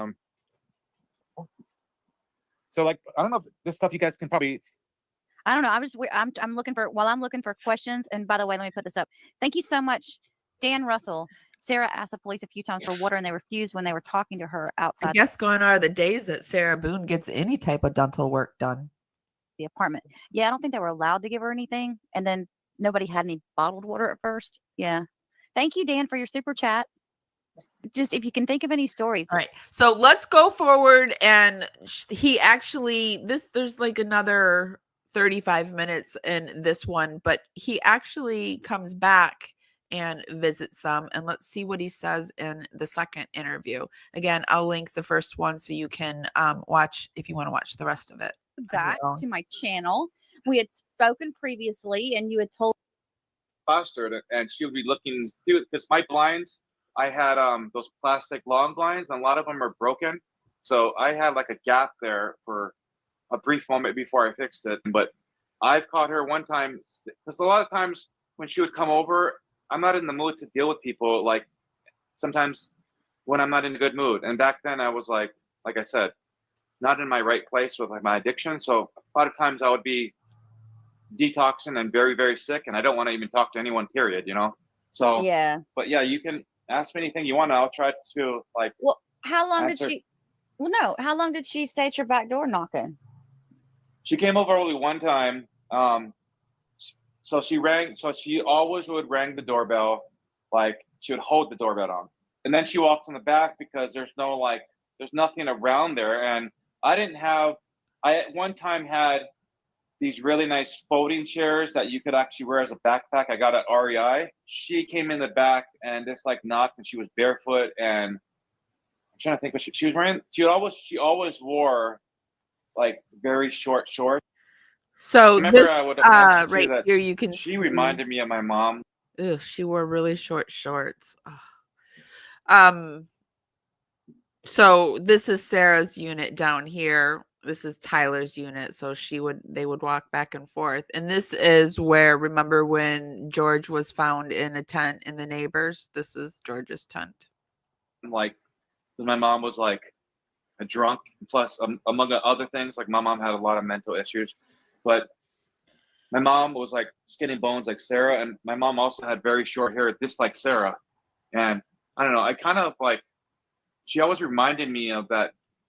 [SPEAKER 19] so like, I don't know if this stuff you guys can probably.
[SPEAKER 20] I don't know. I'm looking for questions. And by the way, let me put this up. Thank you so much, Dan Russell. Sarah asked the police a few times for water and they refused when they were talking to her outside.
[SPEAKER 9] I guess gone are the days that Sarah Boone gets any type of dental work done.
[SPEAKER 20] The apartment. Yeah, I don't think they were allowed to give her anything. And then nobody had any bottled water at first. Yeah. Thank you, Dan, for your super chat. Just if you can think of any stories.
[SPEAKER 9] All right. So let's go forward. And he actually, there's like another 35 minutes in this one, but he actually comes back and visits them. And let's see what he says in the second interview. Again, I'll link the first one so you can watch if you want to watch the rest of it.
[SPEAKER 20] Back to my channel. We had spoken previously and you had told
[SPEAKER 19] Fostered and she would be looking through because my blinds, I had those plastic long blinds and a lot of them are broken. So I had like a gap there for a brief moment before I fixed it. But I've caught her one time because a lot of times when she would come over, I'm not in the mood to deal with people. Like sometimes when I'm not in a good mood. And back then I was like I said, not in my right place with like my addiction. So a lot of times I would be detoxing and very, very sick. And I don't want to even talk to anyone, period, you know? So,
[SPEAKER 20] yeah.
[SPEAKER 19] But yeah, you can ask me anything you want. I'll try to like.
[SPEAKER 20] Well, how long
[SPEAKER 19] answer.
[SPEAKER 20] how long did she stay at your back door knocking?
[SPEAKER 19] She came over only one time. So she always would ring the doorbell. Like she would hold the doorbell on. And then she walked in the back because there's nothing around there. And I at one time had these really nice folding chairs that you could actually wear as a backpack. I got at REI. She came in the back and just like knocked and she was barefoot and I'm trying to think what she was wearing. She always wore like very short shorts.
[SPEAKER 9] So
[SPEAKER 19] this,
[SPEAKER 9] right here you can
[SPEAKER 19] she reminded me of my mom.
[SPEAKER 9] Ugh, she wore really short shorts. So this is Sarah's unit down here. This is Tyler's unit. So they would walk back and forth. And this is where, remember when George was found in a tent in the neighbors? This is George's tent.
[SPEAKER 19] Like, my mom was like a drunk. Plus, among other things, like my mom had a lot of mental issues. But my mom was like skin and bones like Sarah. And my mom also had very short hair, just like Sarah. And I don't know, I kind of like, she always reminded me of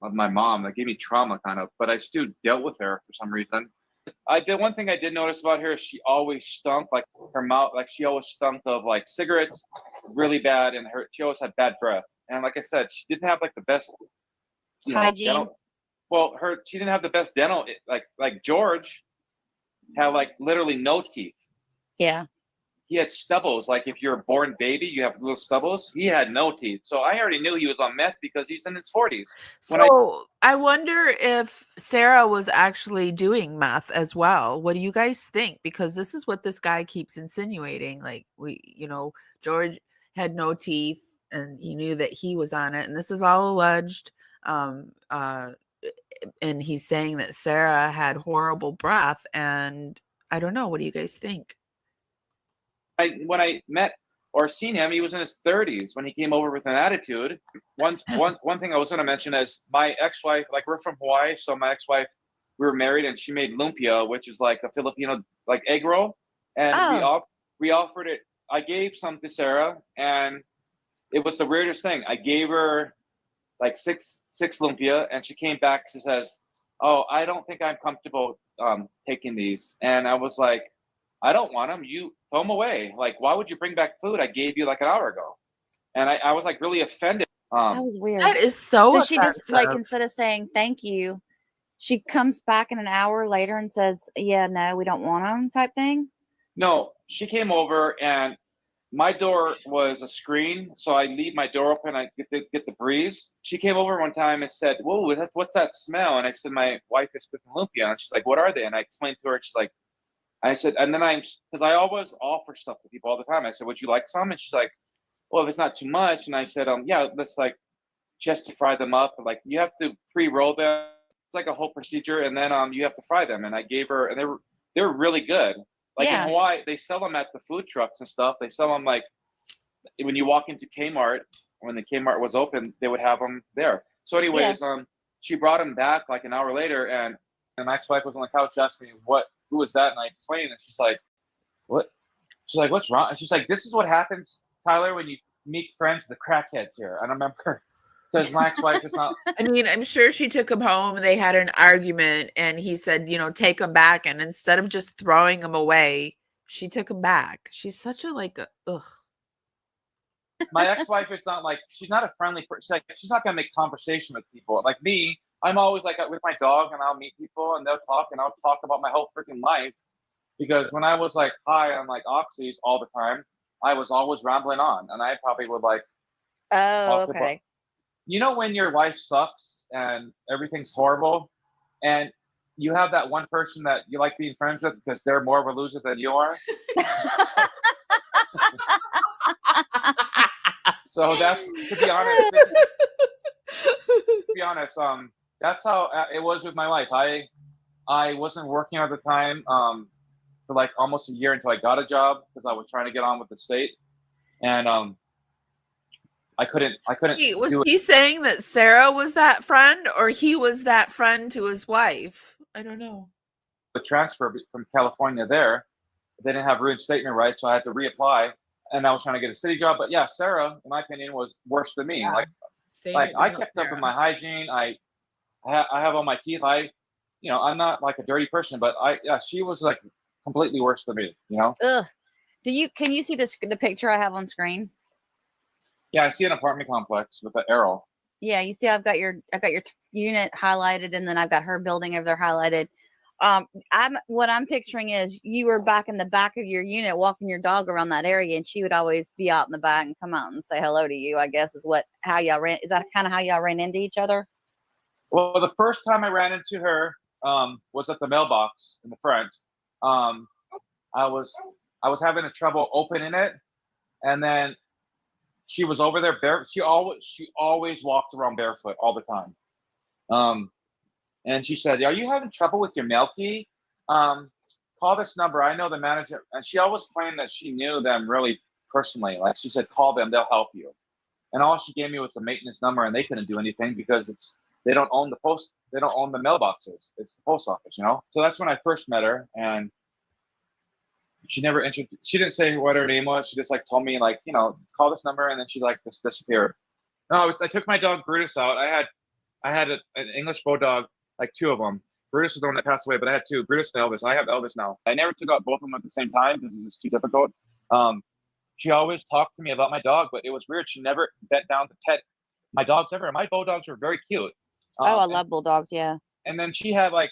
[SPEAKER 19] my mom. That gave me trauma kind of, but I still dealt with her for some reason. One thing I did notice about her is she always stunk, like her mouth, like she always stunk of like cigarettes really bad. And she always had bad breath. And like I said, she didn't have like the best
[SPEAKER 20] hygiene.
[SPEAKER 19] She didn't have the best dental, like George had like literally no teeth.
[SPEAKER 20] Yeah.
[SPEAKER 19] he had stubbles. Like if you're a born baby, you have little stubbles. He had no teeth. So I already knew he was on meth because he's in his 40s.
[SPEAKER 9] So I wonder if Sarah was actually doing meth as well. What do you guys think? Because this is what this guy keeps insinuating. Like George had no teeth and he knew that he was on it. And this is all alleged. And he's saying that Sarah had horrible breath. And I don't know. What do you guys think?
[SPEAKER 19] When I met or seen him, he was in his 30s when he came over with an attitude. One thing I was going to mention is my ex-wife, like we're from Hawaii, so my ex-wife, we were married and she made lumpia, which is like a Filipino like egg roll, and we offered it. I gave some to Sarah, and it was the weirdest thing. I gave her like six lumpia, and she came back. She says, "Oh, I don't think I'm comfortable taking these," and I was like, I don't want them. You throw them away. Like, why would you bring back food I gave you like an hour ago? And I was like really offended.
[SPEAKER 20] That was weird.
[SPEAKER 9] That is so
[SPEAKER 20] she just like, instead of saying thank you, she comes back in an hour later and says, yeah, no, we don't want them type thing.
[SPEAKER 19] No, she came over and my door was a screen. So I leave my door open. I get the breeze. She came over one time and said, whoa, what's that smell? And I said, my wife is cooking lumpia. And she's like, what are they? And I explained to her, she's like, I said, and then because I always offer stuff to people all the time. I said, would you like some? And she's like, well, if it's not too much. And I said, yeah, let's like, just to fry them up. Like you have to pre-roll them. It's like a whole procedure. And then you have to fry them. And I gave her, and they were really good. Like in Hawaii, they sell them at the food trucks and stuff. They sell them like when you walk into Kmart, when the Kmart was open, they would have them there. So anyways, she brought them back like an hour later, and my ex-wife was on the couch asking me, who was that? And I explained, and she's like, what? She's like, what's wrong? And she's like, this is what happens, Tyler, when you meet friends, the crackheads here. I don't remember because my ex-wife is not.
[SPEAKER 9] I mean, I'm sure she took him home and they had an argument and he said, take him back. And instead of just throwing him away, she took him back. She's such a ugh.
[SPEAKER 19] My ex-wife is not like, she's not a friendly person. She's not going to make conversation with people. Like me, I'm always like with my dog and I'll meet people and they'll talk and I'll talk about my whole freaking life. Because when I was like high on like oxys all the time, I was always rambling on and I probably would like.
[SPEAKER 20] Oh, okay.
[SPEAKER 19] When your wife sucks and everything's horrible and you have that one person that you like being friends with because they're more of a loser than you are. So that's, to be honest, that's how it was with my life. I wasn't working at the time for like almost a year until I got a job because I was trying to get on with the state, and I couldn't.
[SPEAKER 9] Was he saying that Sarah was that friend, or he was that friend to his wife? I don't know.
[SPEAKER 19] The transfer from California there, they didn't have reinstatement rights, so I had to reapply, and I was trying to get a city job. But yeah, Sarah, in my opinion, was worse than me.
[SPEAKER 9] Yeah.
[SPEAKER 19] Like I kept up with my hygiene. I have all my teeth. I'm not like a dirty person, but she was like completely worse than me.
[SPEAKER 20] Ugh. Can you see the picture I have on screen?
[SPEAKER 19] Yeah, I see an apartment complex with an arrow.
[SPEAKER 20] Yeah, you see, I've got your unit highlighted, and then I've got her building over there highlighted. What I'm picturing is you were back in the back of your unit walking your dog around that area, and she would always be out in the back and come out and say hello to you, I guess is how y'all ran. Is that kind of how y'all ran into each other?
[SPEAKER 19] Well, the first time I ran into her was at the mailbox in the front. I was having trouble opening it, and then she was over there she always walked around barefoot all the time. And she said, are you having trouble with your mail key? Call this number. I know the manager. And she always claimed that she knew them really personally. Like she said, call them, they'll help you. And all she gave me was a maintenance number, and they couldn't do anything because they don't own the post. They don't own the mailboxes. It's the post office, So that's when I first met her, and she never she didn't say what her name was. She just like told me like, call this number, and then she like just disappeared. No, I took my dog Brutus out. I had an English bulldog, like two of them. Brutus was the one that passed away, but I had two, Brutus and Elvis. I have Elvis now. I never took out both of them at the same time because it's too difficult. She always talked to me about my dog, but it was weird. She never bent down to pet my dogs ever. My bulldogs were very cute.
[SPEAKER 20] I love bulldogs, yeah.
[SPEAKER 19] And then she had like,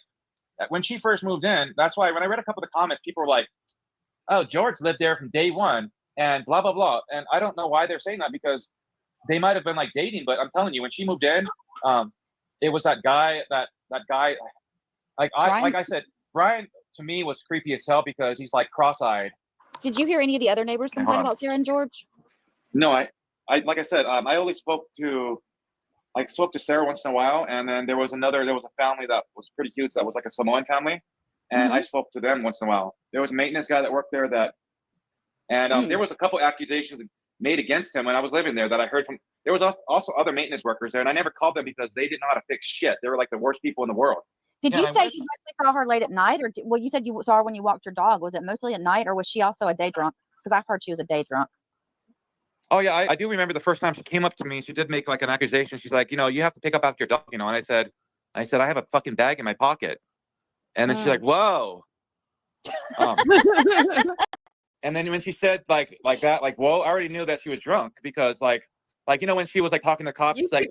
[SPEAKER 19] when she first moved in, that's why when I read a couple of the comments, people were like, oh, George lived there from day one and blah, blah, blah. And I don't know why they're saying that, because they might have been like dating, but I'm telling you, when she moved in, it was that guy, that guy, like I said, Brian to me was creepy as hell because he's like cross-eyed.
[SPEAKER 20] Did you hear any of the other neighbors complain about Sarah and George?
[SPEAKER 19] No, I like I said, I only spoke to Sarah once in a while, and then there was a family that was pretty cute. That was like a Samoan family, and I spoke to them once in a while. There was a maintenance guy that worked there there was a couple accusations made against him when I was living there that I heard from. There was also other maintenance workers there, and I never called them because they didn't know how to fix shit. They were like the worst people in the world.
[SPEAKER 20] Did you say you mostly saw her late at night, or well, you said you saw her when you walked your dog? Was it mostly at night, or was she also a day drunk? Because I've heard she was a day drunk.
[SPEAKER 19] Oh yeah, I do remember the first time she came up to me. She did make like an accusation. She's like, you have to pick up after your dog, and I said, I have a fucking bag in my pocket, and then she's like, whoa. And then when she said like that, like, whoa, I already knew that she was drunk because like when she was like talking to cops, like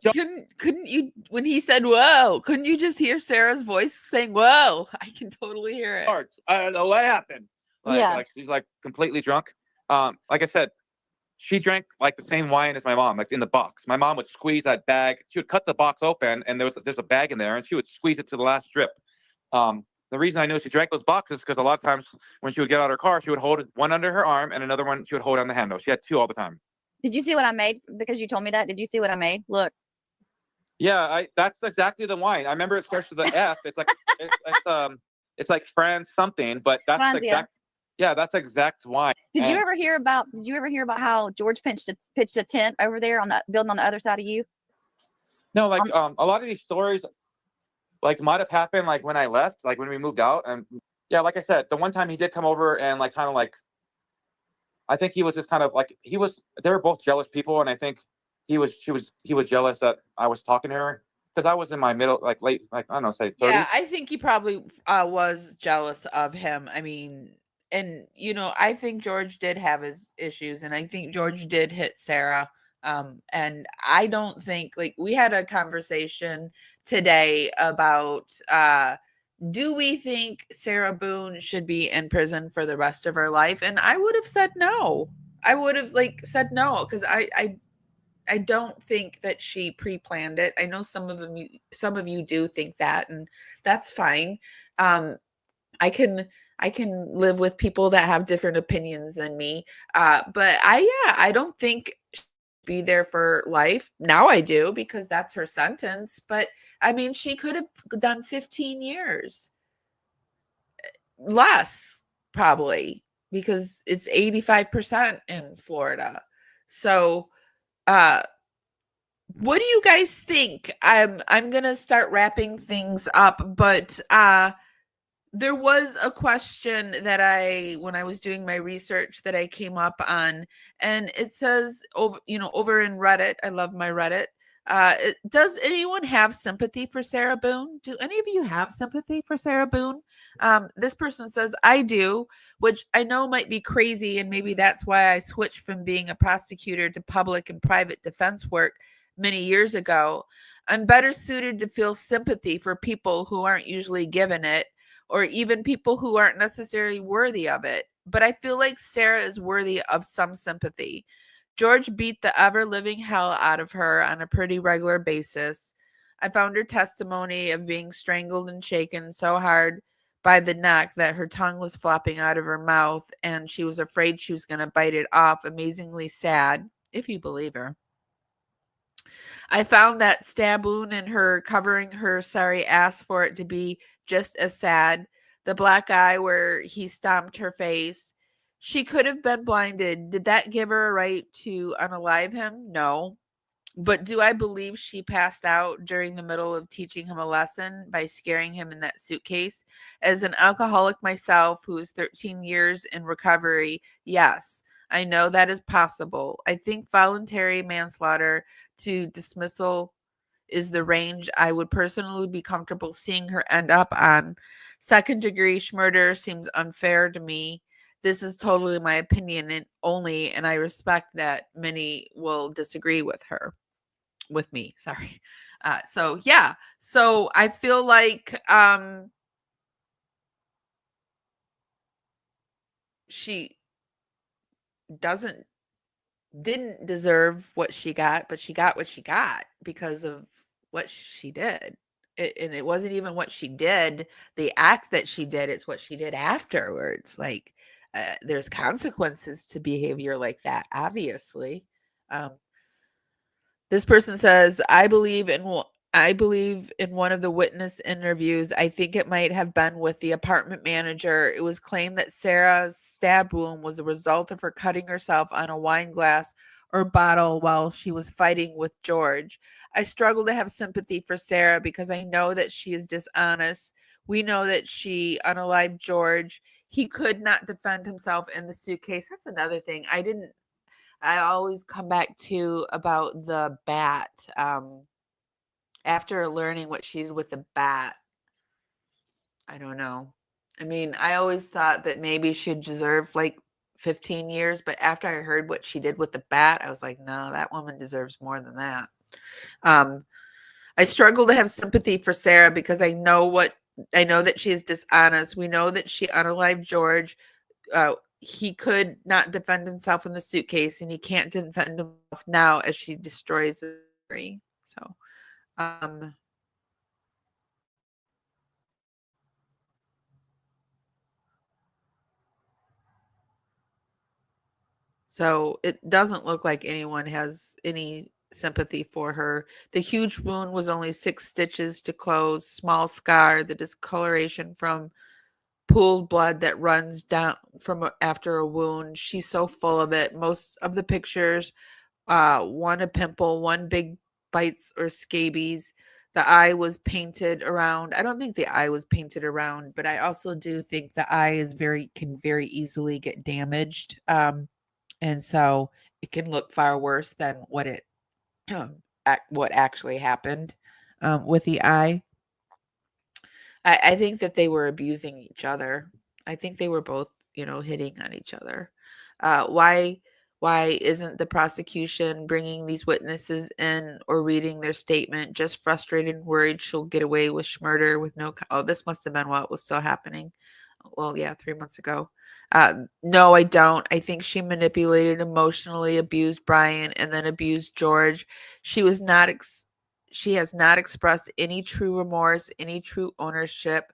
[SPEAKER 9] couldn't you when he said whoa, couldn't you just hear Sarah's voice saying whoa? I can totally hear it.
[SPEAKER 19] I don't know what happened. Like she's like completely drunk. Like I said, she drank like the same wine as my mom, like in the box. My mom would squeeze that bag. She would cut the box open, and there's a bag in there, and she would squeeze it to the last drip. The reason I knew she drank those boxes because a lot of times when she would get out of her car, she would hold one under her arm and another one she would hold on the handle. She had two all the time.
[SPEAKER 20] Did you see what I made? Because you told me that. Did you see what I made? Look.
[SPEAKER 19] Yeah, that's exactly the wine. I remember it starts with the F. It's like it's like Frantz something, but that's
[SPEAKER 20] Franz,
[SPEAKER 19] exact. Yeah, that's exact wine.
[SPEAKER 20] Did you ever hear about how George pitched a tent over there on the building on the other side of you?
[SPEAKER 19] No, like a lot of these stories like might have happened like when I left, like when we moved out. And yeah, like I said, the one time he did come over and like kind of like I think he was just kind of like they were both jealous people, and I think he was jealous that I was talking to her because I was in my middle, like late, like I don't know, say 30s.
[SPEAKER 9] Yeah, I think he probably was jealous of him. I mean, and I think George did have his issues, and I think George did hit Sarah. And I don't think like we had a conversation today about do we think Sarah Boone should be in prison for the rest of her life? And I would have said no. I would have said no because I don't think that she pre-planned it. I know some of you do think that, and that's fine. I can live with people that have different opinions than me. But I don't think be there for life. Now I do because that's her sentence. But I mean, she could have done 15 years less, probably, because it's 85% in Florida. So, what do you guys think? I'm gonna start wrapping things up, but there was a question that when I was doing my research that I came up on, and it says over in Reddit, I love my Reddit. Does anyone have sympathy for Sarah Boone? Do any of you have sympathy for Sarah Boone? This person says, I do, which I know might be crazy. And maybe that's why I switched from being a prosecutor to public and private defense work many years ago. I'm better suited to feel sympathy for people who aren't usually given it, or even people who aren't necessarily worthy of it. But I feel like Sarah is worthy of some sympathy. George beat the ever-living hell out of her on a pretty regular basis. I found her testimony of being strangled and shaken so hard by the neck that her tongue was flopping out of her mouth, and she was afraid she was going to bite it off. Amazingly sad, if you believe her. I found that stab wound in her covering her sorry ass for it to be just as sad. The black eye where he stomped her face. She could have been blinded. Did that give her a right to unalive him? No. But do I believe she passed out during the middle of teaching him a lesson by scaring him in that suitcase? As an alcoholic myself who is 13 years in recovery, yes, I know that is possible. I think voluntary manslaughter to dismissal is the range I would personally be comfortable seeing her end up on. Second-degree murder seems unfair to me. This is totally my opinion and I respect that many will disagree with me. Sorry. So yeah. So I feel like she didn't deserve what she got, but she got what she got because of what she did. And it wasn't even what she did, the act that she did, it's what she did afterwards. Like, there's consequences to behavior like that, obviously. This person says, I believe in one of the witness interviews, I think it might have been with the apartment manager. It was claimed that Sarah's stab wound was a result of her cutting herself on a wine glass or bottle while she was fighting with George. I struggle to have sympathy for Sarah because I know that she is dishonest. We know that she unalived George. He could not defend himself in the suitcase. That's another thing. I always come back to about the bat. After learning what she did with the bat, I don't know. I mean, I always thought that maybe she'd deserve like 15 years, but after I heard what she did with the bat, I was like, no, that woman deserves more than that. I struggle to have sympathy for Sarah because I know that she is dishonest. We know that she unalived George. He could not defend himself in the suitcase, and he can't defend himself now as she destroys his memory. So it doesn't look like anyone has any sympathy for her. The huge wound was only 6 stitches to close, small scar, the discoloration from pooled blood that runs down from after a wound. She's so full of it. Most of the pictures, one a pimple, one big bites or scabies. The eye was painted around. I don't think the eye was painted around, but I also do think the eye can very easily get damaged. And so it can look far worse than what actually happened with the eye. I think that they were abusing each other. I think they were both, hitting on each other. Why isn't the prosecution bringing these witnesses in or reading their statement? Just frustrated and worried she'll get away with murder with no. Oh, this must have been while it was still happening. Well, yeah, 3 months ago. No, I don't. I think she manipulated, emotionally abused Brian, and then abused George. She has not expressed any true remorse, any true ownership.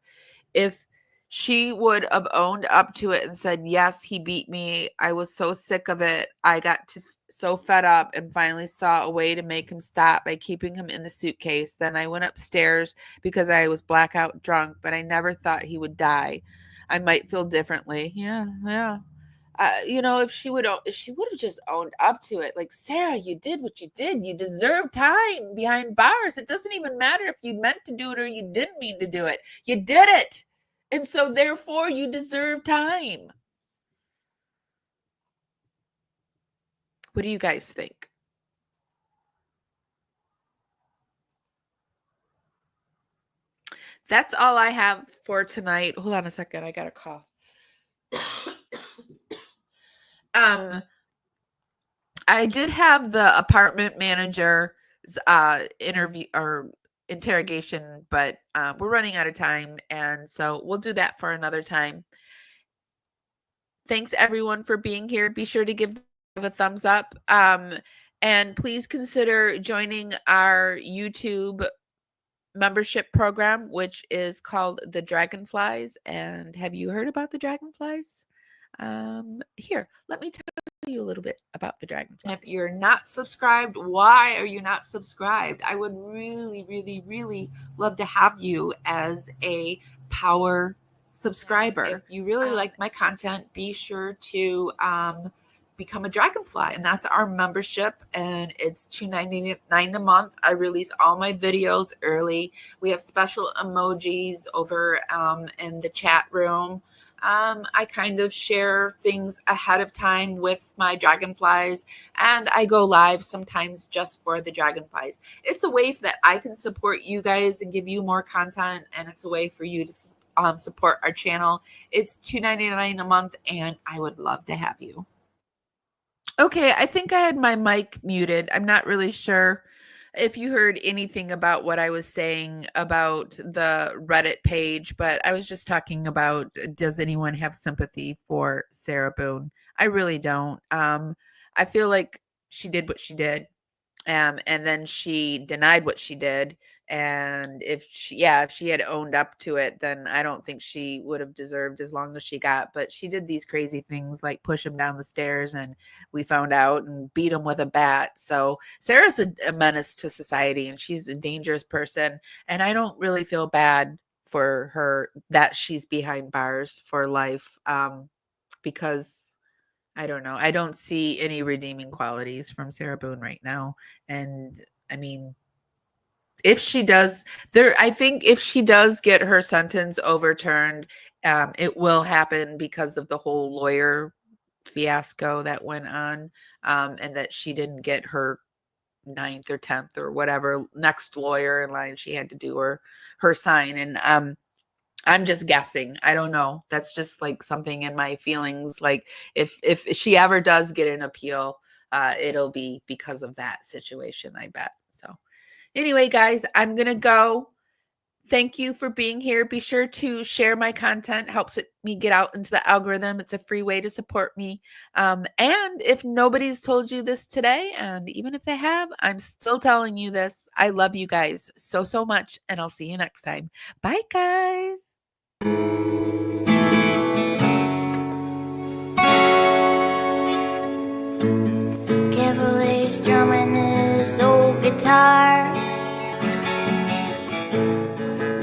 [SPEAKER 9] If she would have owned up to it and said, yes, he beat me, I was so sick of it, I got so fed up and finally saw a way to make him stop by keeping him in the suitcase. Then I went upstairs because I was blackout drunk, but I never thought he would die. I might feel differently. Yeah. If she would have just owned up to it, like, Sarah, you did what you did. You deserve time behind bars. It doesn't even matter if you meant to do it or you didn't mean to do it. You did it. And so therefore you deserve time. What do you guys think? That's all I have for tonight. Hold on a second. I got a cough. I did have the apartment manager's interview or interrogation, but we're running out of time. And so we'll do that for another time. Thanks everyone for being here. Be sure to give a thumbs up. And please consider joining our YouTube membership program, which is called the Dragonflies. And have you heard about the Dragonflies? Here, let me tell you a little bit about the Dragonflies. And if you're not subscribed, why are you not subscribed? I would really, really, really love to have you as a power subscriber. If you really like my content, be sure to become a Dragonfly, and that's our membership, and it's $2.99 a month. I release all my videos early. We have special emojis over in the chat room. I kind of share things ahead of time with my Dragonflies, and I go live sometimes just for the Dragonflies. It's a way that I can support you guys and give you more content, and it's a way for you to support our channel. It's $2.99 a month, and I would love to have you. Okay, I think I had my mic muted. I'm not really sure.
[SPEAKER 1] if you heard anything about what I was saying about the Reddit page, but I was just talking about, does anyone have sympathy for Sarah Boone? I really don't. I feel like she did what she did. And then she denied what she did. And if she had owned up to it, then I don't think she would have deserved as long as she got. But she did these crazy things like push him down the stairs, and we found out, and beat him with a bat. So Sarah's a menace to society, and she's a dangerous person. And I don't really feel bad for her that she's behind bars for life, because I don't know. I don't see any redeeming qualities from Sarah Boone right now. And I mean, if she does, I think if she does get her sentence overturned, it will happen because of the whole lawyer fiasco that went on, and that she didn't get her 9th or 10th or whatever next lawyer in line. She had to do her sign. And I'm just guessing. I don't know. That's just like something in my feelings. Like if she ever does get an appeal, it'll be because of that situation, I bet. So anyway, guys, I'm going to go. Thank you for being here. Be sure to share my content. Helps me get out into the algorithm. It's a free way to support me. And if nobody's told you this today, and even if they have, I'm still telling you this. I love you guys so, so much, and I'll see you next time. Bye, guys.
[SPEAKER 2] Carefully strumming this old guitar,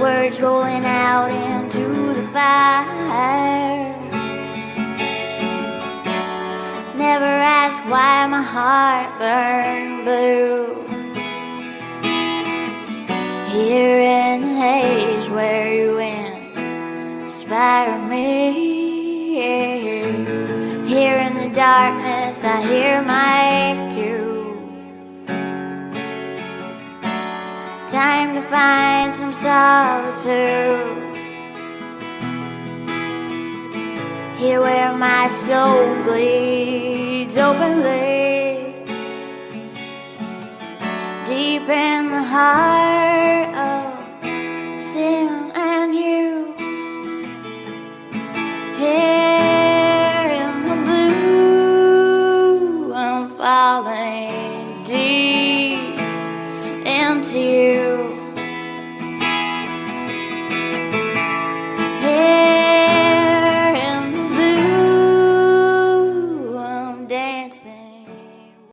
[SPEAKER 2] words rolling out into the fire. Never ask why my heart burned blue. Here in the haze where you inspire me. Here in the darkness I hear my cue. Time to find some solitude. Here where my soul bleeds openly, deep in the heart of sin and you. Here in the blue, I'm falling deep into you.